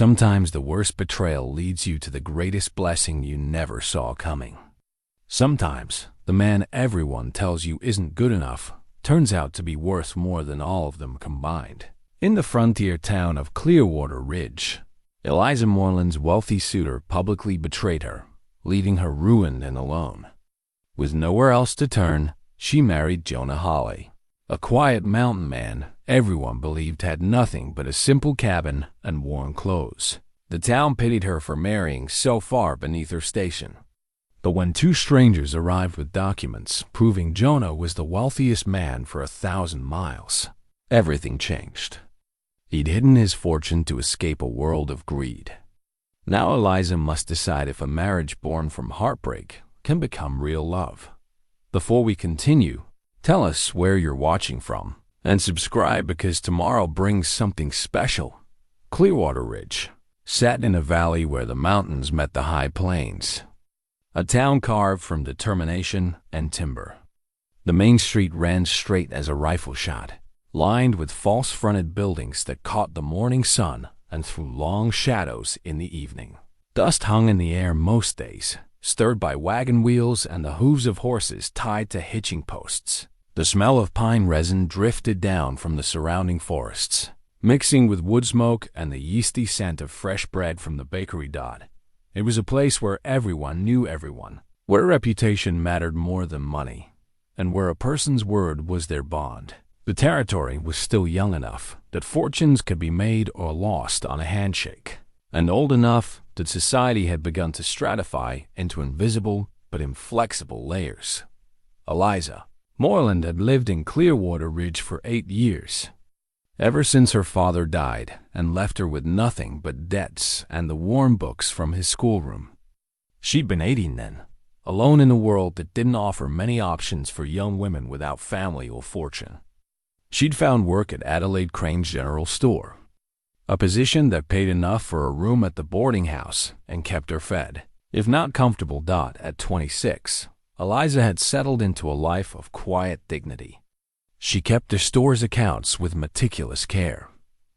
Sometimes the worst betrayal leads you to the greatest blessing you never saw coming. Sometimes the man everyone tells you isn't good enough turns out to be worth more than all of them combined. In the frontier town of Clearwater Ridge, Eliza Moreland's wealthy suitor publicly betrayed her, leaving her ruined and alone. With nowhere else to turn, she married Jonah Hale, a quiet mountain man everyone believed had nothing but a simple cabin and worn clothes. The town pitied her for marrying so far beneath her station. But when two strangers arrived with documents proving Jonah was the wealthiest man for 1,000 miles, everything changed. He'd hidden his fortune to escape a world of greed. Now Eliza must decide if a marriage born from heartbreak can become real love. Before we continue, tell us where you're watching from, and subscribe because tomorrow brings something special. Clearwater Ridge, set in a valley where the mountains met the high plains. A town carved from determination and timber. The main street ran straight as a rifle shot, lined with false-fronted buildings that caught the morning sun and threw long shadows in the evening. Dust hung in the air most days, stirred by wagon wheels and the hooves of horses tied to hitching posts. The smell of pine resin drifted down from the surrounding forests, mixing with wood smoke and the yeasty scent of fresh bread from the bakery dot. It was a place where everyone knew everyone, where reputation mattered more than money, and where a person's word was their bond. The territory was still young enough that fortunes could be made or lost on a handshake, and old enough that society had begun to stratify into invisible but inflexible layers. Eliza Moreland had lived in Clearwater Ridge for 8 years, ever since her father died and left her with nothing but debts and the worn books from his schoolroom. She'd been 18 then, alone in a world that didn't offer many options for young women without family or fortune. She'd found work at Adelaide Crane's General Store, a position that paid enough for a room at the boarding house and kept her fed. If not comfortable, at 26, Eliza had settled into a life of quiet dignity. She kept the store's accounts with meticulous care,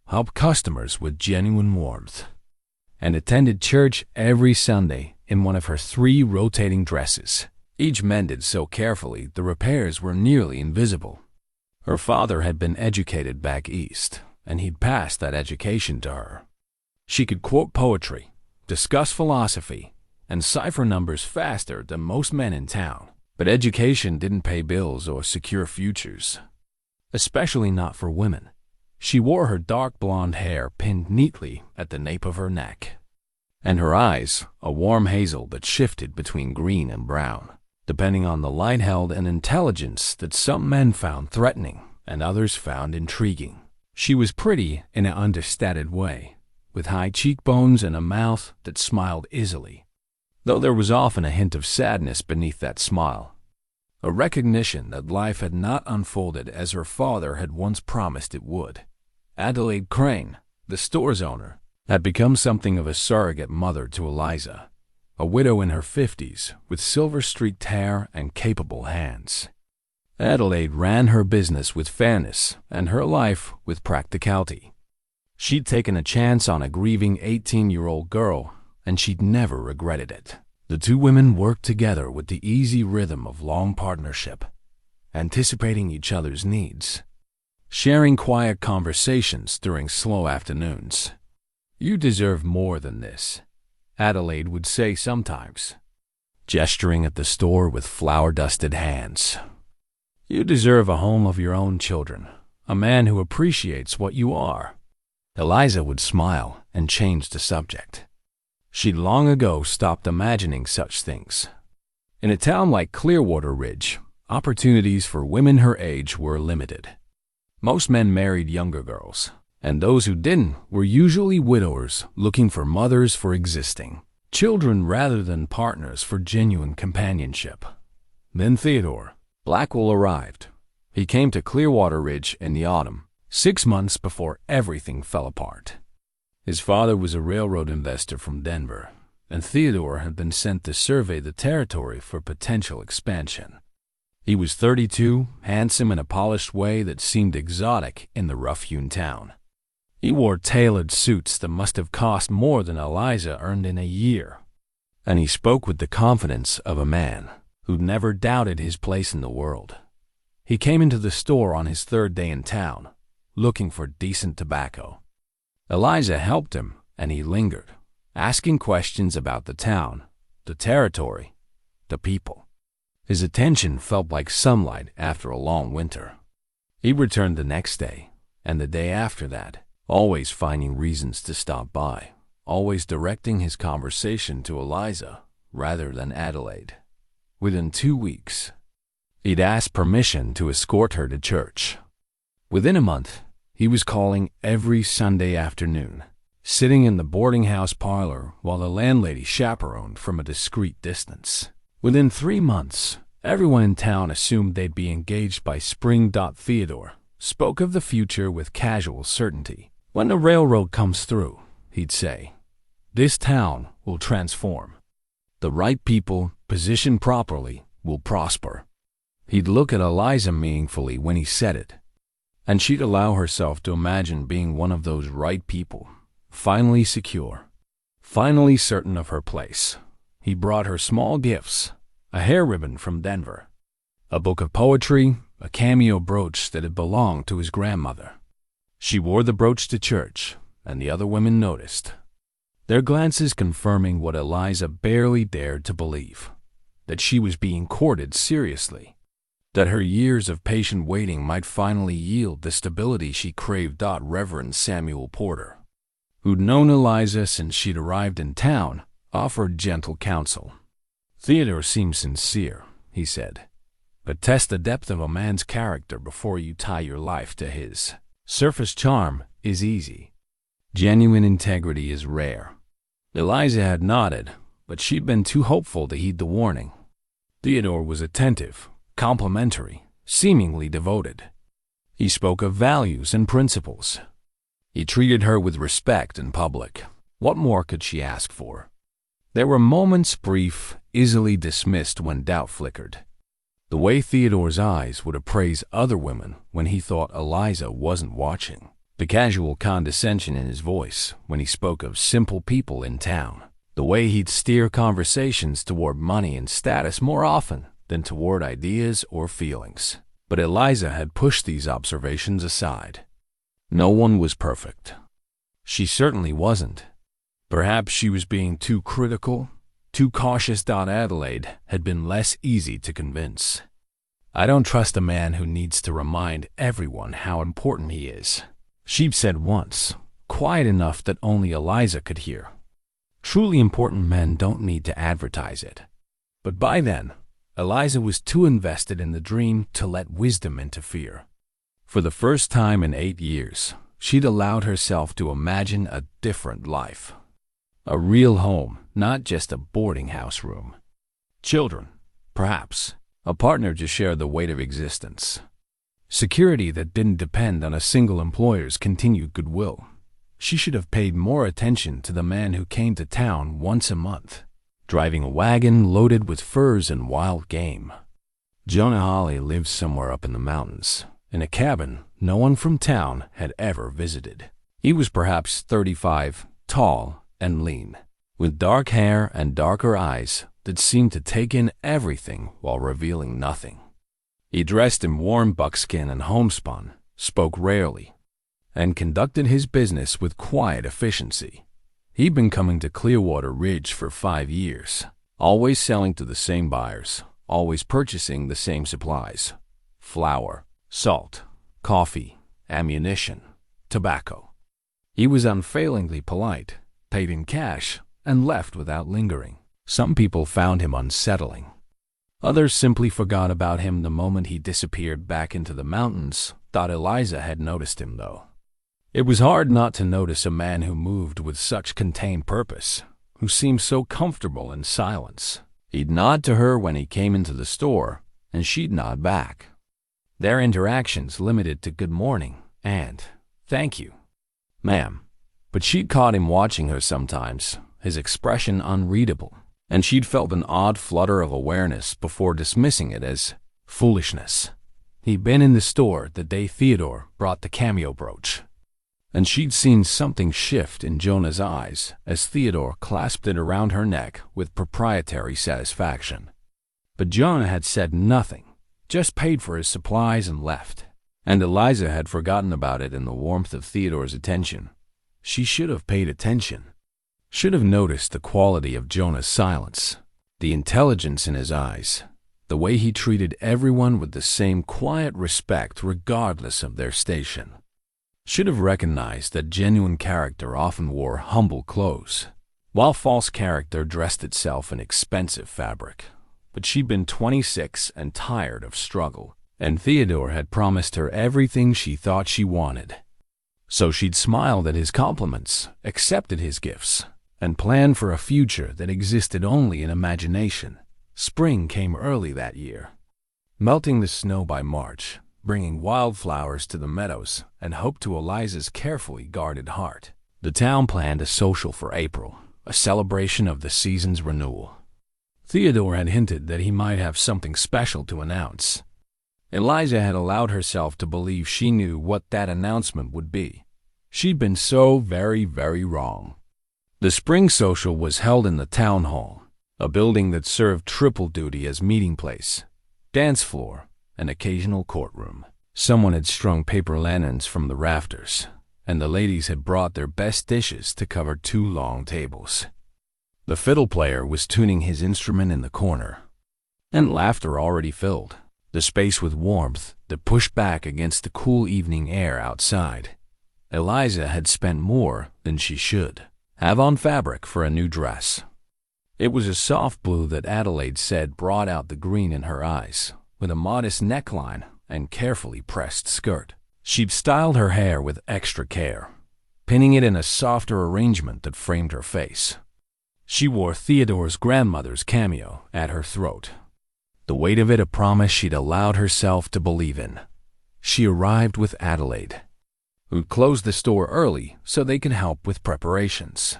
helped customers with genuine warmth, and attended church every Sunday in one of her 3 rotating dresses, each mended so carefully the repairs were nearly invisible. Her father had been educated back east, and he'd passed that education to her. She could quote poetry, discuss philosophy, and cipher numbers faster than most men in town. But education didn't pay bills or secure futures, especially not for women. She wore her dark blonde hair pinned neatly at the nape of her neck, and her eyes a warm hazel that shifted between green and brown, depending on the light held an intelligence that some men found threatening and others found intriguing. She was pretty in an understated way, with high cheekbones and a mouth that smiled easily, though there was often a hint of sadness beneath that smile, a recognition that life had not unfolded as her father had once promised it would. Adelaide Crane, the store's owner, had become something of a surrogate mother to Eliza, a widow in her 50s with silver-streaked hair and capable hands. Adelaide ran her business with fairness and her life with practicality. She'd taken a chance on a grieving 18-year-old girl, and she'd never regretted it. The two women worked together with the easy rhythm of long partnership, anticipating each other's needs, sharing quiet conversations during slow afternoons. "You deserve more than this," Adelaide would say sometimes, gesturing at the store with flour-dusted hands. "You deserve a home of your own children, a man who appreciates what you are." Eliza would smile and change the subject. She'd long ago stopped imagining such things. In a town like Clearwater Ridge, opportunities for women her age were limited. Most men married younger girls, and those who didn't were usually widowers looking for mothers for existing children rather than partners for genuine companionship. Then Theodore Blackwell arrived. He came to Clearwater Ridge in the autumn, 6 months before everything fell apart. His father was a railroad investor from Denver, and Theodore had been sent to survey the territory for potential expansion. He was 32, handsome in a polished way that seemed exotic in the rough-hewn town. He wore tailored suits that must have cost more than Eliza earned in a year. And he spoke with the confidence of a man who'd never doubted his place in the world. He came into the store on his third day in town, looking for decent tobacco. Eliza helped him, and he lingered, asking questions about the town, the territory, the people. His attention felt like sunlight after a long winter. He returned the next day, and the day after that, always finding reasons to stop by, always directing his conversation to Eliza rather than Adelaide. Within 2 weeks, he'd asked permission to escort her to church. Within a month, he was calling every Sunday afternoon, sitting in the boarding house parlor while the landlady chaperoned from a discreet distance. Within 3 months, everyone in town assumed they'd be engaged by spring. Theodore spoke of the future with casual certainty. When the railroad comes through, he'd say, this town will transform. The right people, positioned properly, will prosper. He'd look at Eliza meaningfully when he said it, and she'd allow herself to imagine being one of those right people, finally secure, finally certain of her place. He brought her small gifts, a hair ribbon from Denver, a book of poetry, a cameo brooch that had belonged to his grandmother. She wore the brooch to church, and the other women noticed, their glances confirming what Eliza barely dared to believe, that she was being courted seriously, that her years of patient waiting might finally yield the stability she craved. Reverend Samuel Porter, who'd known Eliza since she'd arrived in town, offered gentle counsel. Theodore seemed sincere, he said, but test the depth of a man's character before you tie your life to his. Surface charm is easy. Genuine integrity is rare. Eliza had nodded, but she'd been too hopeful to heed the warning. Theodore was attentive, complimentary, seemingly devoted. He spoke of values and principles. He treated her with respect in public. What more could she ask for? There were moments brief, easily dismissed when doubt flickered. The way Theodore's eyes would appraise other women when he thought Eliza wasn't watching. The casual condescension in his voice when he spoke of simple people in town. The way he'd steer conversations toward money and status more often than toward ideas or feelings. But Eliza had pushed these observations aside. No one was perfect. She certainly wasn't. Perhaps she was being too critical, too cautious. Adelaide had been less easy to convince. I don't trust a man who needs to remind everyone how important he is, she'd said once, quiet enough that only Eliza could hear. Truly important men don't need to advertise it. But by then, Eliza was too invested in the dream to let wisdom interfere. For the first time in 8 years, she'd allowed herself to imagine a different life. A real home, not just a boarding house room. Children, perhaps. A partner to share the weight of existence. Security that didn't depend on a single employer's continued goodwill. She should have paid more attention to the man who came to town once a month, driving a wagon loaded with furs and wild game. Jonah Hale lived somewhere up in the mountains, in a cabin no one from town had ever visited. He was perhaps 35, tall, and lean, with dark hair and darker eyes that seemed to take in everything while revealing nothing. He dressed in warm buckskin and homespun, spoke rarely, and conducted his business with quiet efficiency. He'd been coming to Clearwater Ridge for 5 years, always selling to the same buyers, always purchasing the same supplies: flour, salt, coffee, ammunition, tobacco. He was unfailingly polite, paid in cash, and left without lingering. Some people found him unsettling. Others simply forgot about him the moment he disappeared back into the mountains. Eliza had noticed him, though. It was hard not to notice a man who moved with such contained purpose, who seemed so comfortable in silence. He'd nod to her when he came into the store, and she'd nod back. Their interactions limited to good morning and thank you, ma'am. But she'd caught him watching her sometimes, his expression unreadable, and she'd felt an odd flutter of awareness before dismissing it as foolishness. He'd been in the store the day Theodore brought the cameo brooch. And she'd seen something shift in Jonah's eyes as Theodore clasped it around her neck with proprietary satisfaction. But Jonah had said nothing, just paid for his supplies and left. And Eliza had forgotten about it in the warmth of Theodore's attention. She should have paid attention. Should have noticed the quality of Jonah's silence, the intelligence in his eyes, the way he treated everyone with the same quiet respect regardless of their station. Should have recognized that genuine character often wore humble clothes, while false character dressed itself in expensive fabric. But she'd been 26 and tired of struggle, and Theodore had promised her everything she thought she wanted. So she'd smiled at his compliments, accepted his gifts, and planned for a future that existed only in imagination. Spring came early that year, melting the snow by March, bringing wildflowers to the meadows and hope to Eliza's carefully guarded heart. The town planned a social for April, a celebration of the season's renewal. Theodore had hinted that he might have something special to announce. Eliza had allowed herself to believe she knew what that announcement would be. She'd been so very, very wrong. The spring social was held in the town hall, a building that served triple duty as meeting place, dance floor, and occasional courtroom. Someone had strung paper lanterns from the rafters, and the ladies had brought their best dishes to cover 2 long tables. The fiddle player was tuning his instrument in the corner, and laughter already filled the space with warmth that pushed back against the cool evening air outside. Eliza had spent more than she should have on fabric for a new dress. It was a soft blue that Adelaide said brought out the green in her eyes, with a modest neckline and carefully pressed skirt. She'd styled her hair with extra care, pinning it in a softer arrangement that framed her face. She wore Theodore's grandmother's cameo at her throat, the weight of it a promise she'd allowed herself to believe in. She arrived with Adelaide, who closed the store early so they could help with preparations.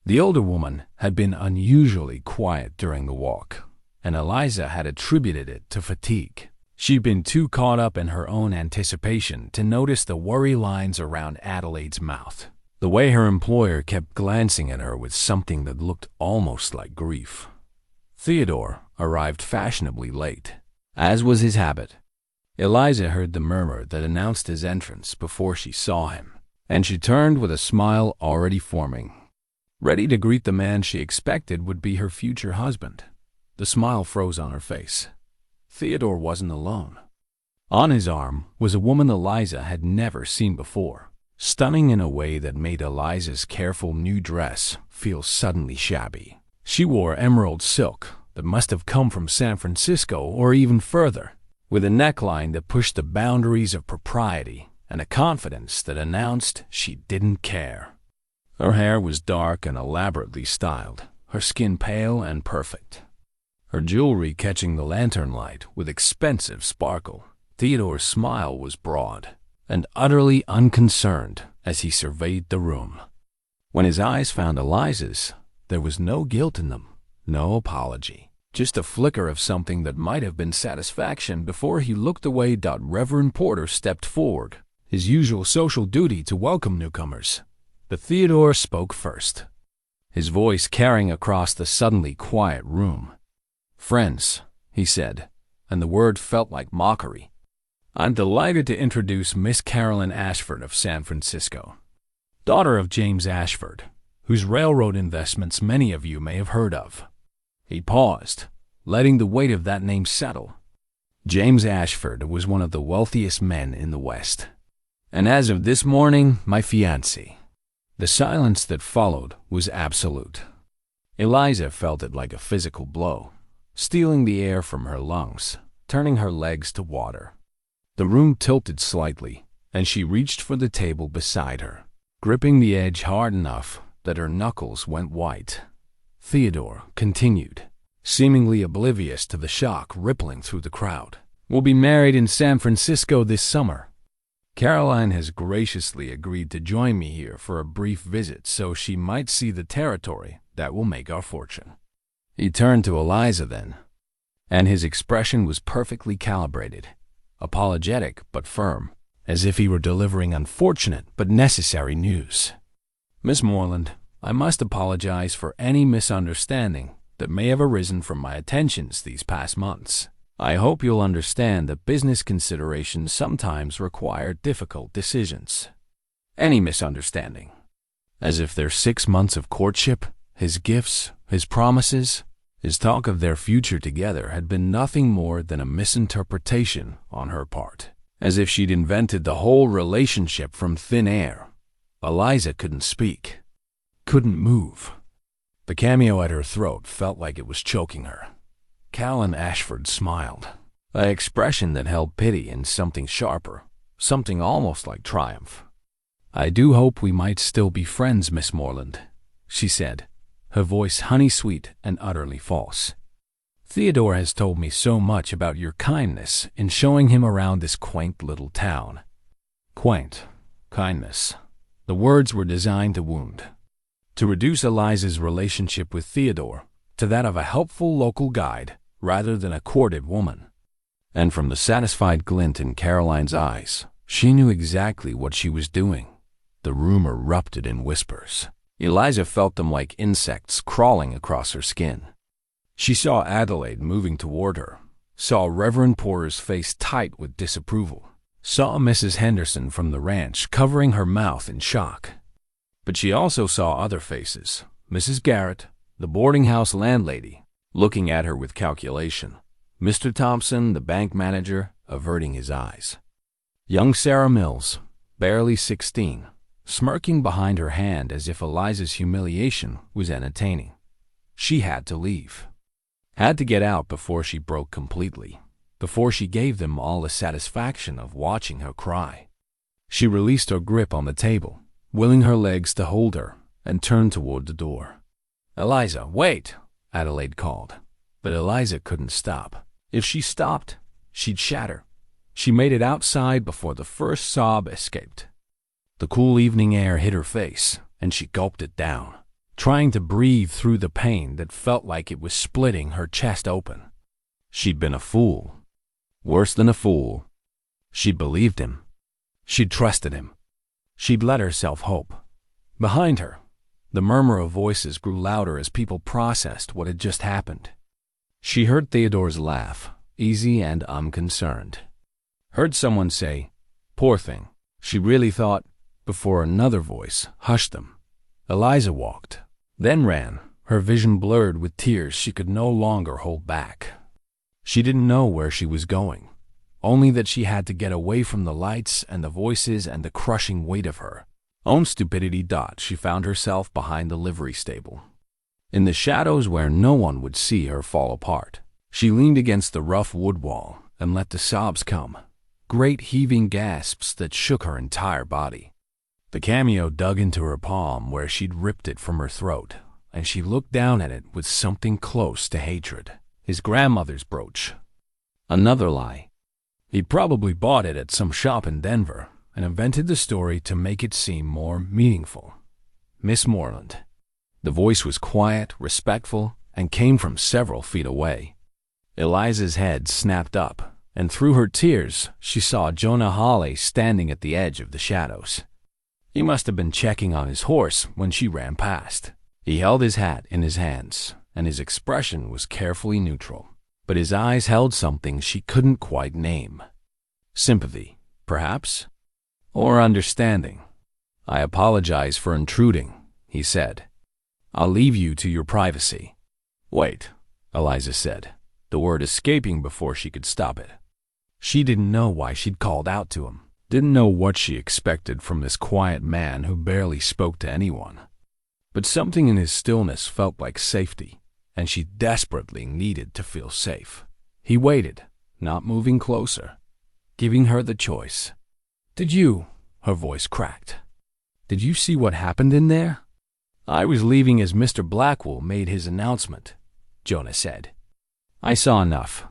The older woman had been unusually quiet during the walk, and Eliza had attributed it to fatigue. She'd been too caught up in her own anticipation to notice the worry lines around Adelaide's mouth, the way her employer kept glancing at her with something that looked almost like grief. Theodore arrived fashionably late, as was his habit. Eliza heard the murmur that announced his entrance before she saw him, and she turned with a smile already forming, ready to greet the man she expected would be her future husband. The smile froze on her face. Theodore wasn't alone. On his arm was a woman Eliza had never seen before, stunning in a way that made Eliza's careful new dress feel suddenly shabby. She wore emerald silk that must have come from San Francisco or even further, with a neckline that pushed the boundaries of propriety and a confidence that announced she didn't care. Her hair was dark and elaborately styled, her skin pale and perfect, her jewelry catching the lantern light with expensive sparkle. Theodore's smile was broad and utterly unconcerned as he surveyed the room. When his eyes found Eliza's, there was no guilt in them, no apology, just a flicker of something that might have been satisfaction before he looked away. Reverend Porter stepped forward, his usual social duty to welcome newcomers. But Theodore spoke first, his voice carrying across the suddenly quiet room. "Friends," he said, and the word felt like mockery. "I'm delighted to introduce Miss Carolyn Ashford of San Francisco, daughter of James Ashford, whose railroad investments many of you may have heard of." He paused, letting the weight of that name settle. James Ashford was one of the wealthiest men in the West, and as of this morning, my fiancé. The silence that followed was absolute. Eliza felt it like a physical blow, stealing the air from her lungs, turning her legs to water. The room tilted slightly, and she reached for the table beside her, gripping the edge hard enough that her knuckles went white. Theodore continued, seemingly oblivious to the shock rippling through the crowd. "We'll be married in San Francisco this summer. Caroline has graciously agreed to join me here for a brief visit so she might see the territory that will make our fortune." He turned to Eliza then, and his expression was perfectly calibrated, apologetic but firm. as if he were delivering unfortunate but necessary news. "Miss Moreland, I must apologize for any misunderstanding that may have arisen from my attentions these past months. I hope you'll understand that business considerations sometimes require difficult decisions." Any misunderstanding. As if their 6 months of courtship, his gifts, his promises, his talk of their future together had been nothing more than a misinterpretation on her part. As if she'd invented the whole relationship from thin air. Eliza couldn't speak, couldn't move. The cameo at her throat felt like it was choking her. Callan Ashford smiled, an expression that held pity and something sharper, something almost like triumph. "I do hope we might still be friends, Miss Moreland," she said, her voice honey-sweet and utterly false. "Theodore has told me so much about your kindness in showing him around this quaint little town." Quaint, kindness. The words were designed to wound, to reduce Eliza's relationship with Theodore to that of a helpful local guide rather than a courted woman. And from the satisfied glint in Caroline's eyes, she knew exactly what she was doing. The room erupted in whispers. Eliza felt them like insects crawling across her skin. She saw Adelaide moving toward her, saw Reverend Porter's face tight with disapproval, saw Mrs. Henderson from the ranch covering her mouth in shock. But she also saw other faces, Mrs. Garrett, the boarding house landlady, looking at her with calculation, Mr. Thompson, the bank manager, averting his eyes. Young Sarah Mills, barely 16, smirking behind her hand as if Eliza's humiliation was entertaining. She had to leave. Had to get out before she broke completely, before she gave them all the satisfaction of watching her cry. She released her grip on the table, willing her legs to hold her, and turned toward the door. "Eliza, wait!" Adelaide called. But Eliza couldn't stop. If she stopped, she'd shatter. She made it outside before the first sob escaped. The cool evening air hit her face, and she gulped it down, trying to breathe through the pain that felt like it was splitting her chest open. She'd been a fool. Worse than a fool. She'd believed him. She'd trusted him. She'd let herself hope. Behind her, the murmur of voices grew louder as people processed what had just happened. She heard Theodore's laugh, easy and unconcerned. Heard someone say, "Poor thing," she really thought, before another voice hushed them. Eliza walked, then ran, her vision blurred with tears she could no longer hold back. She didn't know where she was going, only that she had to get away from the lights and the voices and the crushing weight of her own stupidity. She found herself behind the livery stable. In the shadows where no one would see her fall apart, she leaned against the rough wood wall and let the sobs come, great heaving gasps that shook her entire body. The cameo dug into her palm where she'd ripped it from her throat, and she looked down at it with something close to hatred. His grandmother's brooch. Another lie. He'd probably bought it at some shop in Denver and invented the story to make it seem more meaningful. Miss Moreland. The voice was quiet, respectful, and came from several feet away. Eliza's head snapped up, and through her tears, she saw Jonah Hale standing at the edge of the shadows. He must have been checking on his horse when she ran past. He held his hat in his hands, and his expression was carefully neutral, but his eyes held something she couldn't quite name. Sympathy, perhaps? Or understanding. "I apologize for intruding," he said. "I'll leave you to your privacy." "Wait," Eliza said, the word escaping before she could stop it. She didn't know why she'd called out to him, didn't know what she expected from this quiet man who barely spoke to anyone. But something in his stillness felt like safety, and she desperately needed to feel safe. He waited, not moving closer, giving her the choice. "Did you?" Her voice cracked. "Did you see what happened in there?" "I was leaving as Mr. Blackwell made his announcement," Jonah said. "I saw enough."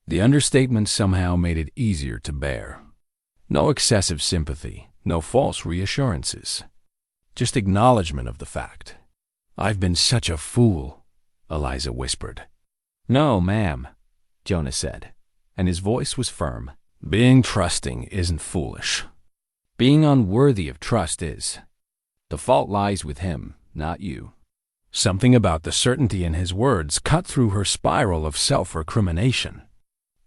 The understatement somehow made it easier to bear. No excessive sympathy, no false reassurances. Just acknowledgement of the fact. "I've been such a fool," Eliza whispered. "No, ma'am," Jonah said, and his voice was firm. "Being trusting isn't foolish. Being unworthy of trust is. The fault lies with him, not you. Something about the certainty in his words cut through her spiral of self-recrimination.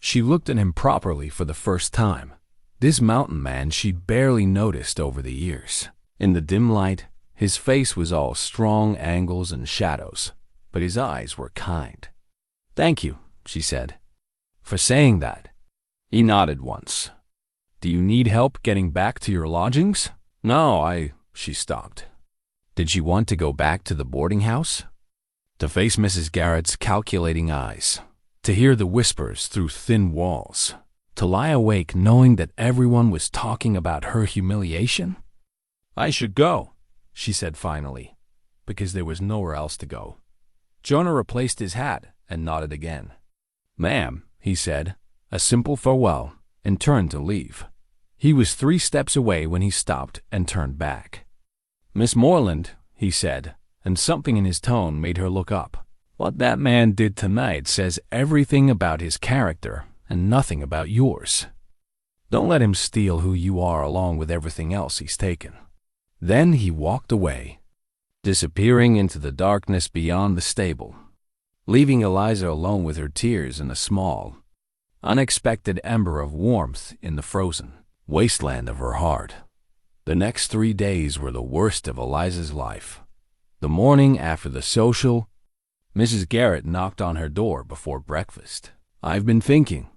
She looked at him properly for the first time. This mountain man she'd barely noticed over the years. In the dim light, his face was all strong angles and shadows, but his eyes were kind. "Thank you," she said, "for saying that." He nodded once. "Do you need help getting back to your lodgings?" "No, She stopped. Did she want to go back to the boarding house? To face Mrs. Garrett's calculating eyes, to hear the whispers through thin walls, to lie awake knowing that everyone was talking about her humiliation? "I should go," she said finally, because there was nowhere else to go. Jonah replaced his hat and nodded again. "Ma'am," he said, a simple farewell, and turned to leave. He was 3 steps away when he stopped and turned back. "Miss Moreland," he said, and something in his tone made her look up. "What that man did tonight says everything about his character and nothing about yours. Don't let him steal who you are along with everything else he's taken." Then he walked away, disappearing into the darkness beyond the stable, leaving Eliza alone with her tears and a small, unexpected ember of warmth in the frozen wasteland of her heart. The next 3 days were the worst of Eliza's life. The morning after the social, Mrs. Garrett knocked on her door before breakfast. "I've been thinking,"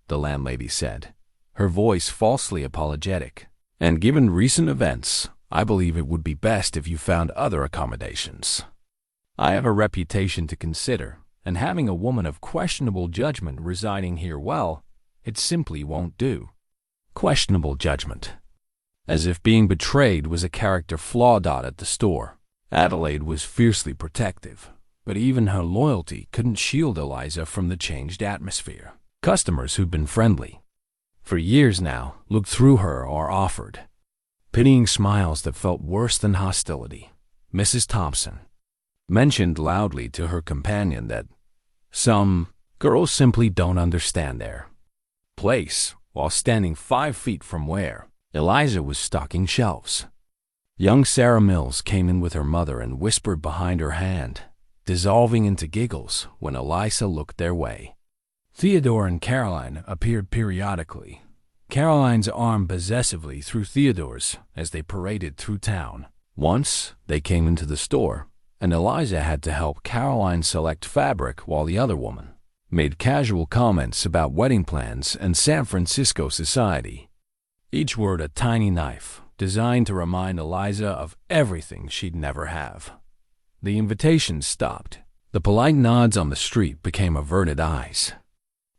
the landlady said, her voice falsely apologetic, "and given recent events, I believe it would be best if you found other accommodations. I have a reputation to consider, and having a woman of questionable judgment residing here, well, it simply won't do." Questionable judgment. As if being betrayed was a character flaw. At the store, Adelaide was fiercely protective, but even her loyalty couldn't shield Eliza from the changed atmosphere. Customers who'd been friendly for years now looked through her or offered pitying smiles that felt worse than hostility. Mrs. Thompson mentioned loudly to her companion that some girls simply don't understand their place, while standing 5 feet from where Eliza was stocking shelves. Young Sarah Mills came in with her mother and whispered behind her hand, dissolving into giggles when Eliza looked their way. Theodore and Caroline appeared periodically, Caroline's arm possessively through Theodore's as they paraded through town. Once they came into the store, and Eliza had to help Caroline select fabric while the other woman made casual comments about wedding plans and San Francisco society. Each word a tiny knife, designed to remind Eliza of everything she'd never have. The invitations stopped. The polite nods on the street became averted eyes.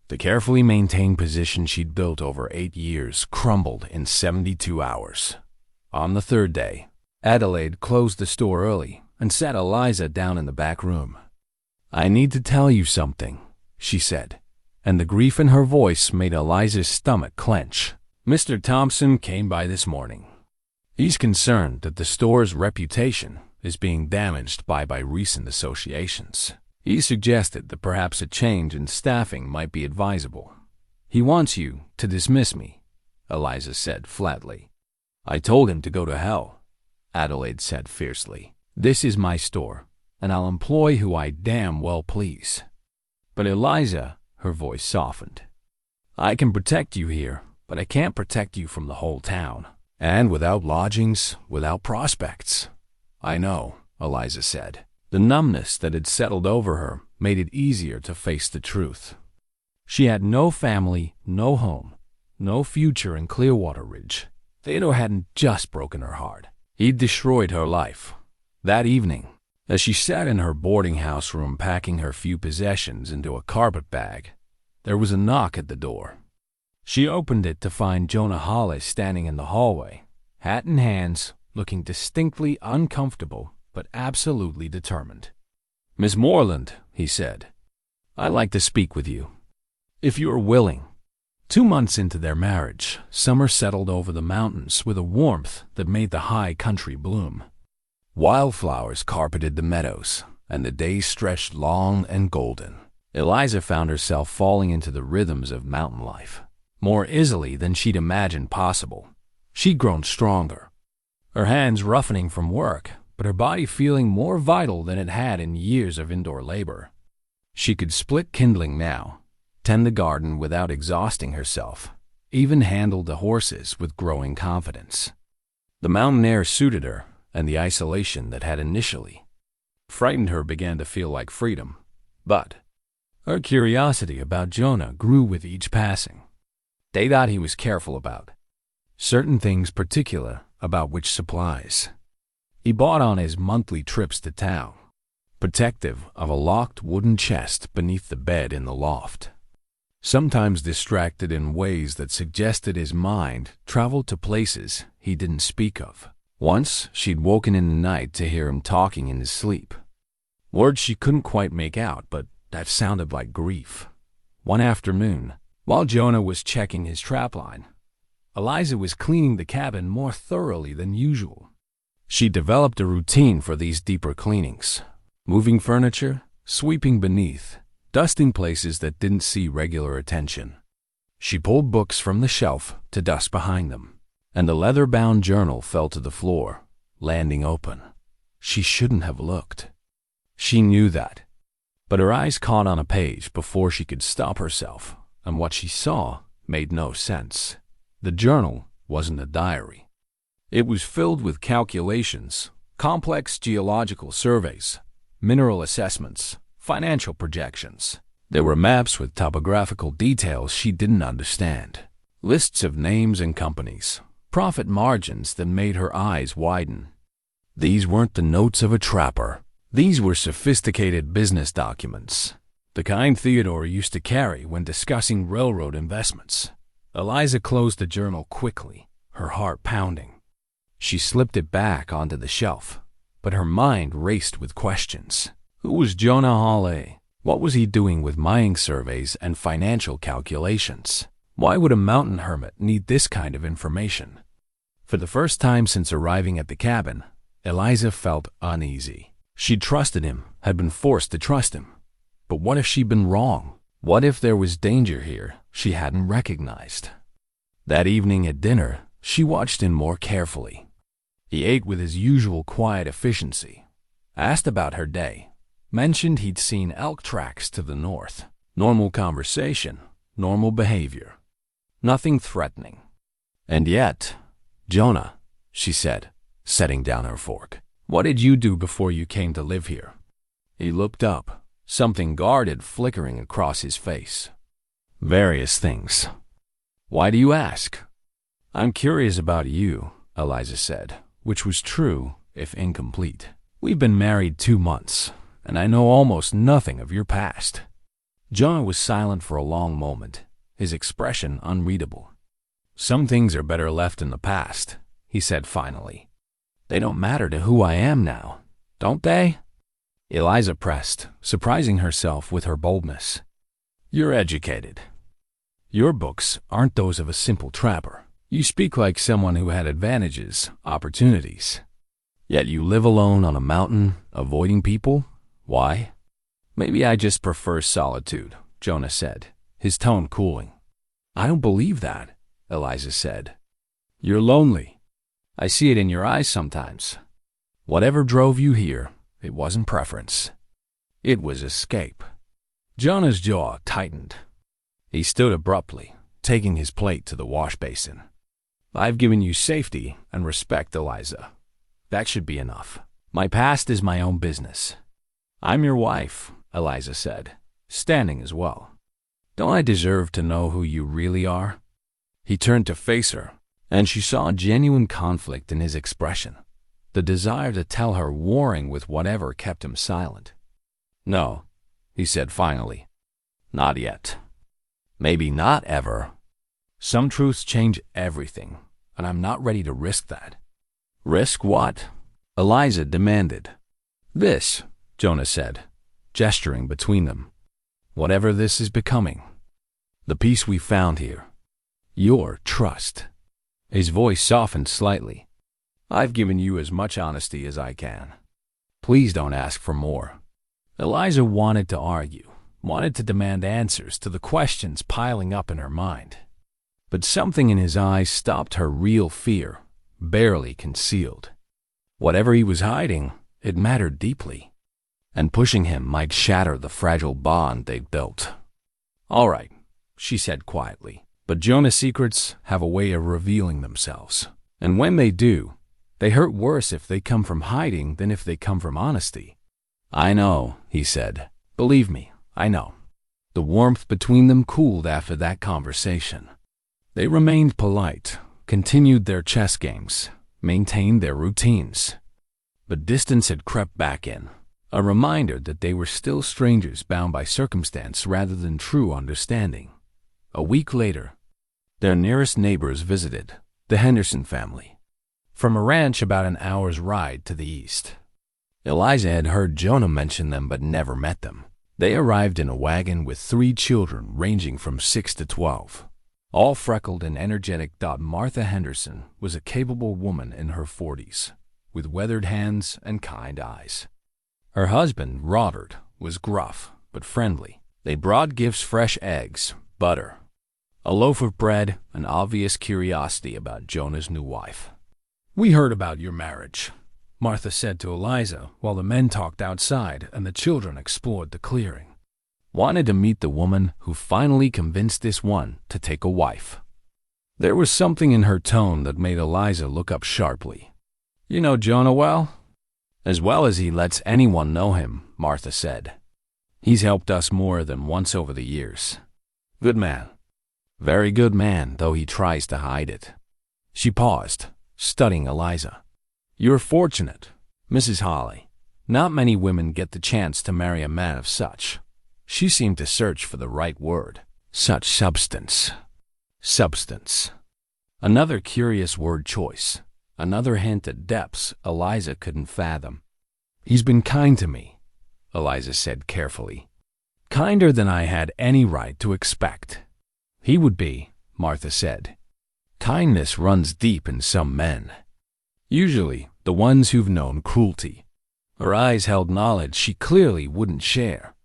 The carefully maintained position she'd built over 8 years crumbled in 72 hours. On the 3rd day, Adelaide closed the store early and sat Eliza down in the back room. "I need to tell you something," she said, and the grief in her voice made Eliza's stomach clench. "Mr. Thompson came by this morning. He's concerned that the store's reputation is being damaged by recent associations. He suggested that perhaps a change in staffing might be advisable. He wants you to dismiss me," Eliza said flatly. "I told him to go to hell," Adelaide said fiercely. "This is my store, and I'll employ who I damn well please." "But Eliza," her voice softened, "I can protect you here, but I can't protect you from the whole town. And without lodgings, without prospects." "I know," Eliza said. The numbness that had settled over her made it easier to face the truth. She had no family, no home, no future in Clearwater Ridge. Theodore hadn't just broken her heart. He'd destroyed her life. That evening, as she sat in her boarding house room packing her few possessions into a carpet bag, there was a knock at the door. She opened it to find Jonah Hale standing in the hallway, hat in hands, looking distinctly uncomfortable but absolutely determined. "Miss Moreland," he said, "I'd like to speak with you, if you are willing." 2 months into their marriage, summer settled over the mountains with a warmth that made the high country bloom. Wildflowers carpeted the meadows, and the days stretched long and golden. Eliza found herself falling into the rhythms of mountain life more easily than she'd imagined possible. She'd grown stronger, her hands roughening from work, but her body feeling more vital than it had in years of indoor labor. She could split kindling now, tend the garden without exhausting herself, even handle the horses with growing confidence. The mountain air suited her, and the isolation that had initially frightened her began to feel like freedom. But her curiosity about Jonah grew with each passing. They thought he was careful about certain things, particular about which supplies he bought on his monthly trips to town, protective of a locked wooden chest beneath the bed in the loft. Sometimes distracted in ways that suggested his mind traveled to places he didn't speak of. Once, she'd woken in the night to hear him talking in his sleep. Words she couldn't quite make out, but that sounded like grief. One afternoon, while Jonah was checking his trapline, Eliza was cleaning the cabin more thoroughly than usual. She developed a routine for these deeper cleanings, moving furniture, sweeping beneath, dusting places that didn't see regular attention. She pulled books from the shelf to dust behind them, and the leather-bound journal fell to the floor, landing open. She shouldn't have looked. She knew that. But her eyes caught on a page before she could stop herself, and what she saw made no sense. The journal wasn't a diary. It was filled with calculations, complex geological surveys, mineral assessments, financial projections. There were maps with topographical details she didn't understand, lists of names and companies, profit margins that made her eyes widen. These weren't the notes of a trapper. These were sophisticated business documents, the kind Theodore used to carry when discussing railroad investments. Eliza closed the journal quickly, her heart pounding. She slipped it back onto the shelf, but her mind raced with questions. Who was Jonah Hale? What was he doing with mining surveys and financial calculations? Why would a mountain hermit need this kind of information? For the first time since arriving at the cabin, Eliza felt uneasy. She'd trusted him, had been forced to trust him. But what if she'd been wrong? What if there was danger here she hadn't recognized? That evening at dinner, she watched him more carefully. He ate with his usual quiet efficiency, asked about her day, mentioned he'd seen elk tracks to the north. Normal conversation, normal behavior. Nothing threatening. And yet, Jonah, she said, setting down her fork, what did you do before you came to live here? He looked up, something guarded flickering across his face. Various things. Why do you ask? I'm curious about you, Eliza said, which was true, if incomplete. We've been married 2 months, and I know almost nothing of your past. Jonah was silent for a long moment, his expression unreadable. Some things are better left in the past, he said finally. They don't matter to who I am now, don't they? Eliza pressed, surprising herself with her boldness. You're educated. Your books aren't those of a simple trapper. You speak like someone who had advantages, opportunities. Yet you live alone on a mountain, avoiding people? Why? Maybe I just prefer solitude, Jonah said, his tone cooling. I don't believe that, Eliza said. You're lonely. I see it in your eyes sometimes. Whatever drove you here, it wasn't preference. It was escape. Jonah's jaw tightened. He stood abruptly, taking his plate to the wash basin. I've given you safety and respect, Eliza. That should be enough. My past is my own business. I'm your wife, Eliza said, standing as well. Don't I deserve to know who you really are? He turned to face her, and she saw genuine conflict in his expression, the desire to tell her warring with whatever kept him silent. No, he said finally. Not yet. Maybe not ever. Some truths change everything, and I'm not ready to risk that. Risk what? Eliza demanded. This, Jonah said, gesturing between them. Whatever this is becoming. The peace we found here. Your trust. His voice softened slightly. I've given you as much honesty as I can. Please don't ask for more. Eliza wanted to argue, wanted to demand answers to the questions piling up in her mind. But something in his eyes stopped her real fear, barely concealed. Whatever he was hiding, it mattered deeply, and pushing him might shatter the fragile bond they'd built. "All right," she said quietly, "but Jonah's secrets have a way of revealing themselves. And when they do, they hurt worse if they come from hiding than if they come from honesty." "I know," he said. "Believe me, I know." The warmth between them cooled after that conversation. They remained polite, continued their chess games, maintained their routines. But distance had crept back in, a reminder that they were still strangers bound by circumstance rather than true understanding. A week later, their nearest neighbors visited, the Henderson family, from a ranch about an hour's ride to the east. Eliza had heard Jonah mention them but never met them. They arrived in a wagon with 3 children ranging from 6 to 12. All freckled and energetic. Martha Henderson was a capable woman in her 40s, with weathered hands and kind eyes. Her husband, Robert, was gruff but friendly. They brought gifts: fresh eggs, butter, a loaf of bread, an obvious curiosity about Jonah's new wife. "We heard about your marriage," Martha said to Eliza while the men talked outside and the children explored the clearing. "Wanted to meet the woman who finally convinced this one to take a wife." There was something in her tone that made Eliza look up sharply. "You know Jonah well?" "As well as he lets anyone know him," Martha said. "He's helped us more than once over the years. Good man. Very good man, though he tries to hide it." She paused, studying Eliza. "You're fortunate, Mrs. Hawley. Not many women get the chance to marry a man of such." She seemed to search for the right word. "Such substance." Substance. Another curious word choice. Another hint at depths Eliza couldn't fathom. "He's been kind to me," Eliza said carefully. "Kinder than I had any right to expect." "He would be," Martha said. "Kindness runs deep in some men. Usually the ones who've known cruelty." Her eyes held knowledge she clearly wouldn't share.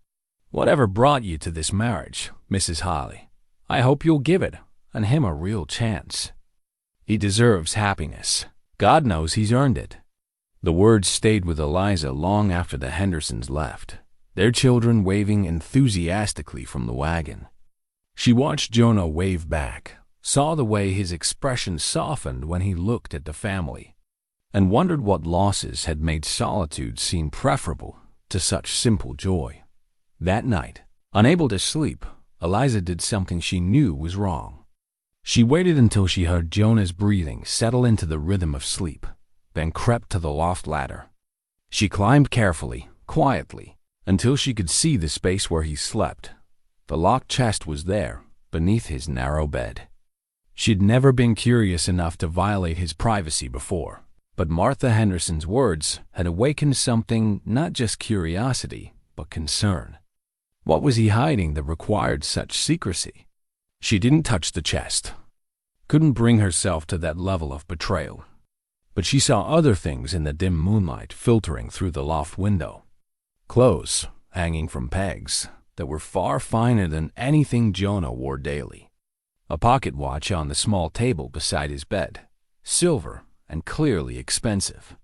"Whatever brought you to this marriage, Mrs. Hawley, I hope you'll give it and him a real chance. He deserves happiness. God knows he's earned it." The words stayed with Eliza long after the Hendersons left, their children waving enthusiastically from the wagon. She watched Jonah wave back, saw the way his expression softened when he looked at the family, and wondered what losses had made solitude seem preferable to such simple joy. That night, unable to sleep, Eliza did something she knew was wrong. She waited until she heard Jonah's breathing settle into the rhythm of sleep, then crept to the loft ladder. She climbed carefully, quietly, until she could see the space where he slept. The locked chest was there, beneath his narrow bed. She'd never been curious enough to violate his privacy before, but Martha Henderson's words had awakened something, not just curiosity, but concern. What was he hiding that required such secrecy? She didn't touch the chest, couldn't bring herself to that level of betrayal. But she saw other things in the dim moonlight filtering through the loft window. Clothes hanging from pegs that were far finer than anything Jonah wore daily. A pocket watch on the small table beside his bed, silver and clearly expensive.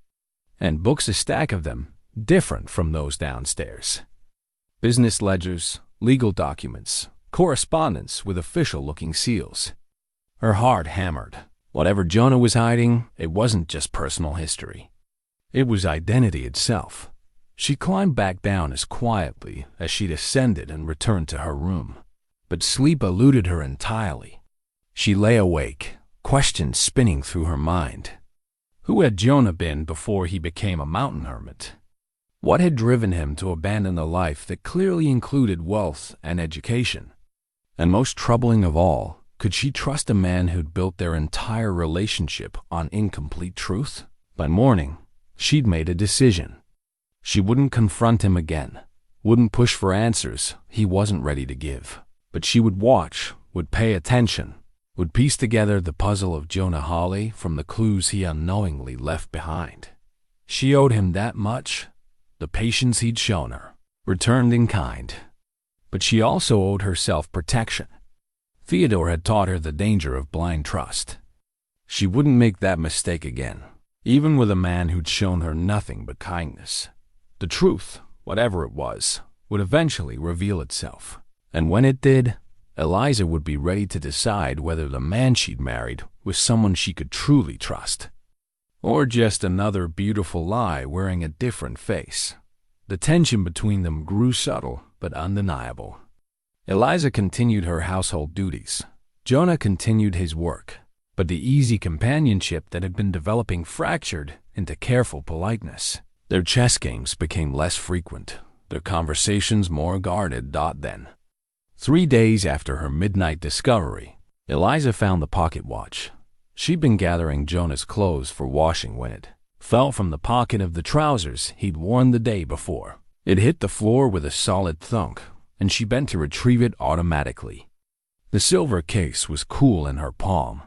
And books, a stack of them, different from those downstairs. Business ledgers, legal documents, correspondence with official-looking seals. Her heart hammered. Whatever Jonah was hiding, it wasn't just personal history. It was identity itself. She climbed back down as quietly as she'd ascended and returned to her room. But sleep eluded her entirely. She lay awake, questions spinning through her mind. Who had Jonah been before he became a mountain hermit? What had driven him to abandon a life that clearly included wealth and education? And most troubling of all, could she trust a man who'd built their entire relationship on incomplete truth? By morning, she'd made a decision. She wouldn't confront him again, wouldn't push for answers he wasn't ready to give. But she would watch, would pay attention, would piece together the puzzle of Jonah Hawley from the clues he unknowingly left behind. She owed him that much. The patience he'd shown her, returned in kind. But she also owed herself protection. Theodore had taught her the danger of blind trust. She wouldn't make that mistake again, even with a man who'd shown her nothing but kindness. The truth, whatever it was, would eventually reveal itself. And when it did, Eliza would be ready to decide whether the man she'd married was someone she could truly trust, or just another beautiful lie wearing a different face. The tension between them grew subtle but undeniable. Eliza continued her household duties. Jonah continued his work, but the easy companionship that had been developing fractured into careful politeness. Their chess games became less frequent, their conversations more guarded. Then, 3 days after her midnight discovery, Eliza found the pocket watch. She'd been gathering Jonah's clothes for washing when it fell from the pocket of the trousers he'd worn the day before. It hit the floor with a solid thunk, and she bent to retrieve it automatically. The silver case was cool in her palm,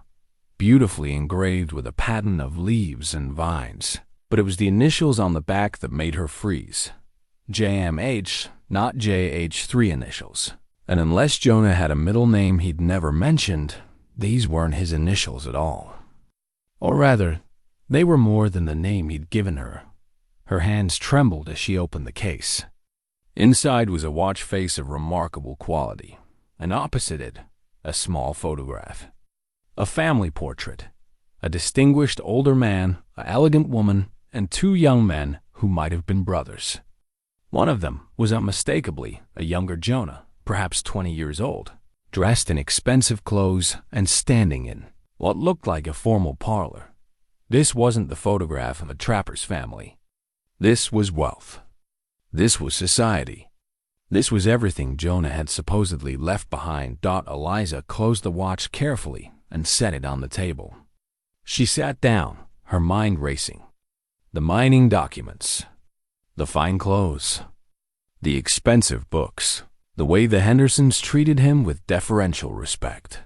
beautifully engraved with a pattern of leaves and vines, but it was the initials on the back that made her freeze. JMH, not JH3 initials. And unless Jonah had a middle name he'd never mentioned, these weren't his initials at all. Or rather, they were more than the name he'd given her. Her hands trembled as she opened the case. Inside was a watch face of remarkable quality, and opposite it, a small photograph. A family portrait. A distinguished older man, an elegant woman, and 2 young men who might have been brothers. One of them was unmistakably a younger Jonah, perhaps 20 years old, dressed in expensive clothes and standing in what looked like a formal parlor. This wasn't the photograph of a trapper's family. This was wealth. This was society. This was everything Jonah had supposedly left behind. Eliza closed the watch carefully and set it on the table. She sat down, her mind racing. The mining documents, the fine clothes, the expensive books, the way the Hendersons treated him with deferential respect.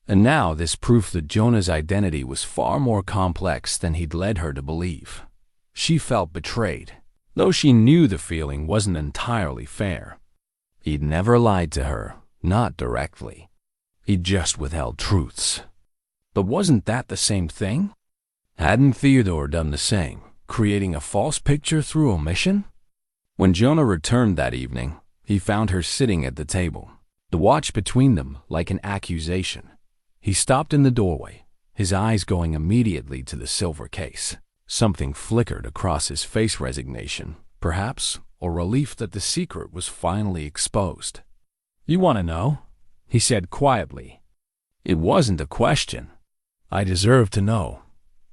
And now this proof that Jonah's identity was far more complex than he'd led her to believe. She felt betrayed, though she knew the feeling wasn't entirely fair. He'd never lied to her, not directly. He'd just withheld truths. But wasn't that the same thing? Hadn't Theodore done the same, creating a false picture through omission? When Jonah returned that evening, he found her sitting at the table, the watch between them like an accusation. He stopped in the doorway, his eyes going immediately to the silver case. Something flickered across his face, resignation, perhaps, or relief that the secret was finally exposed. "You want to know?" he said quietly. It wasn't a question. "I deserve to know,"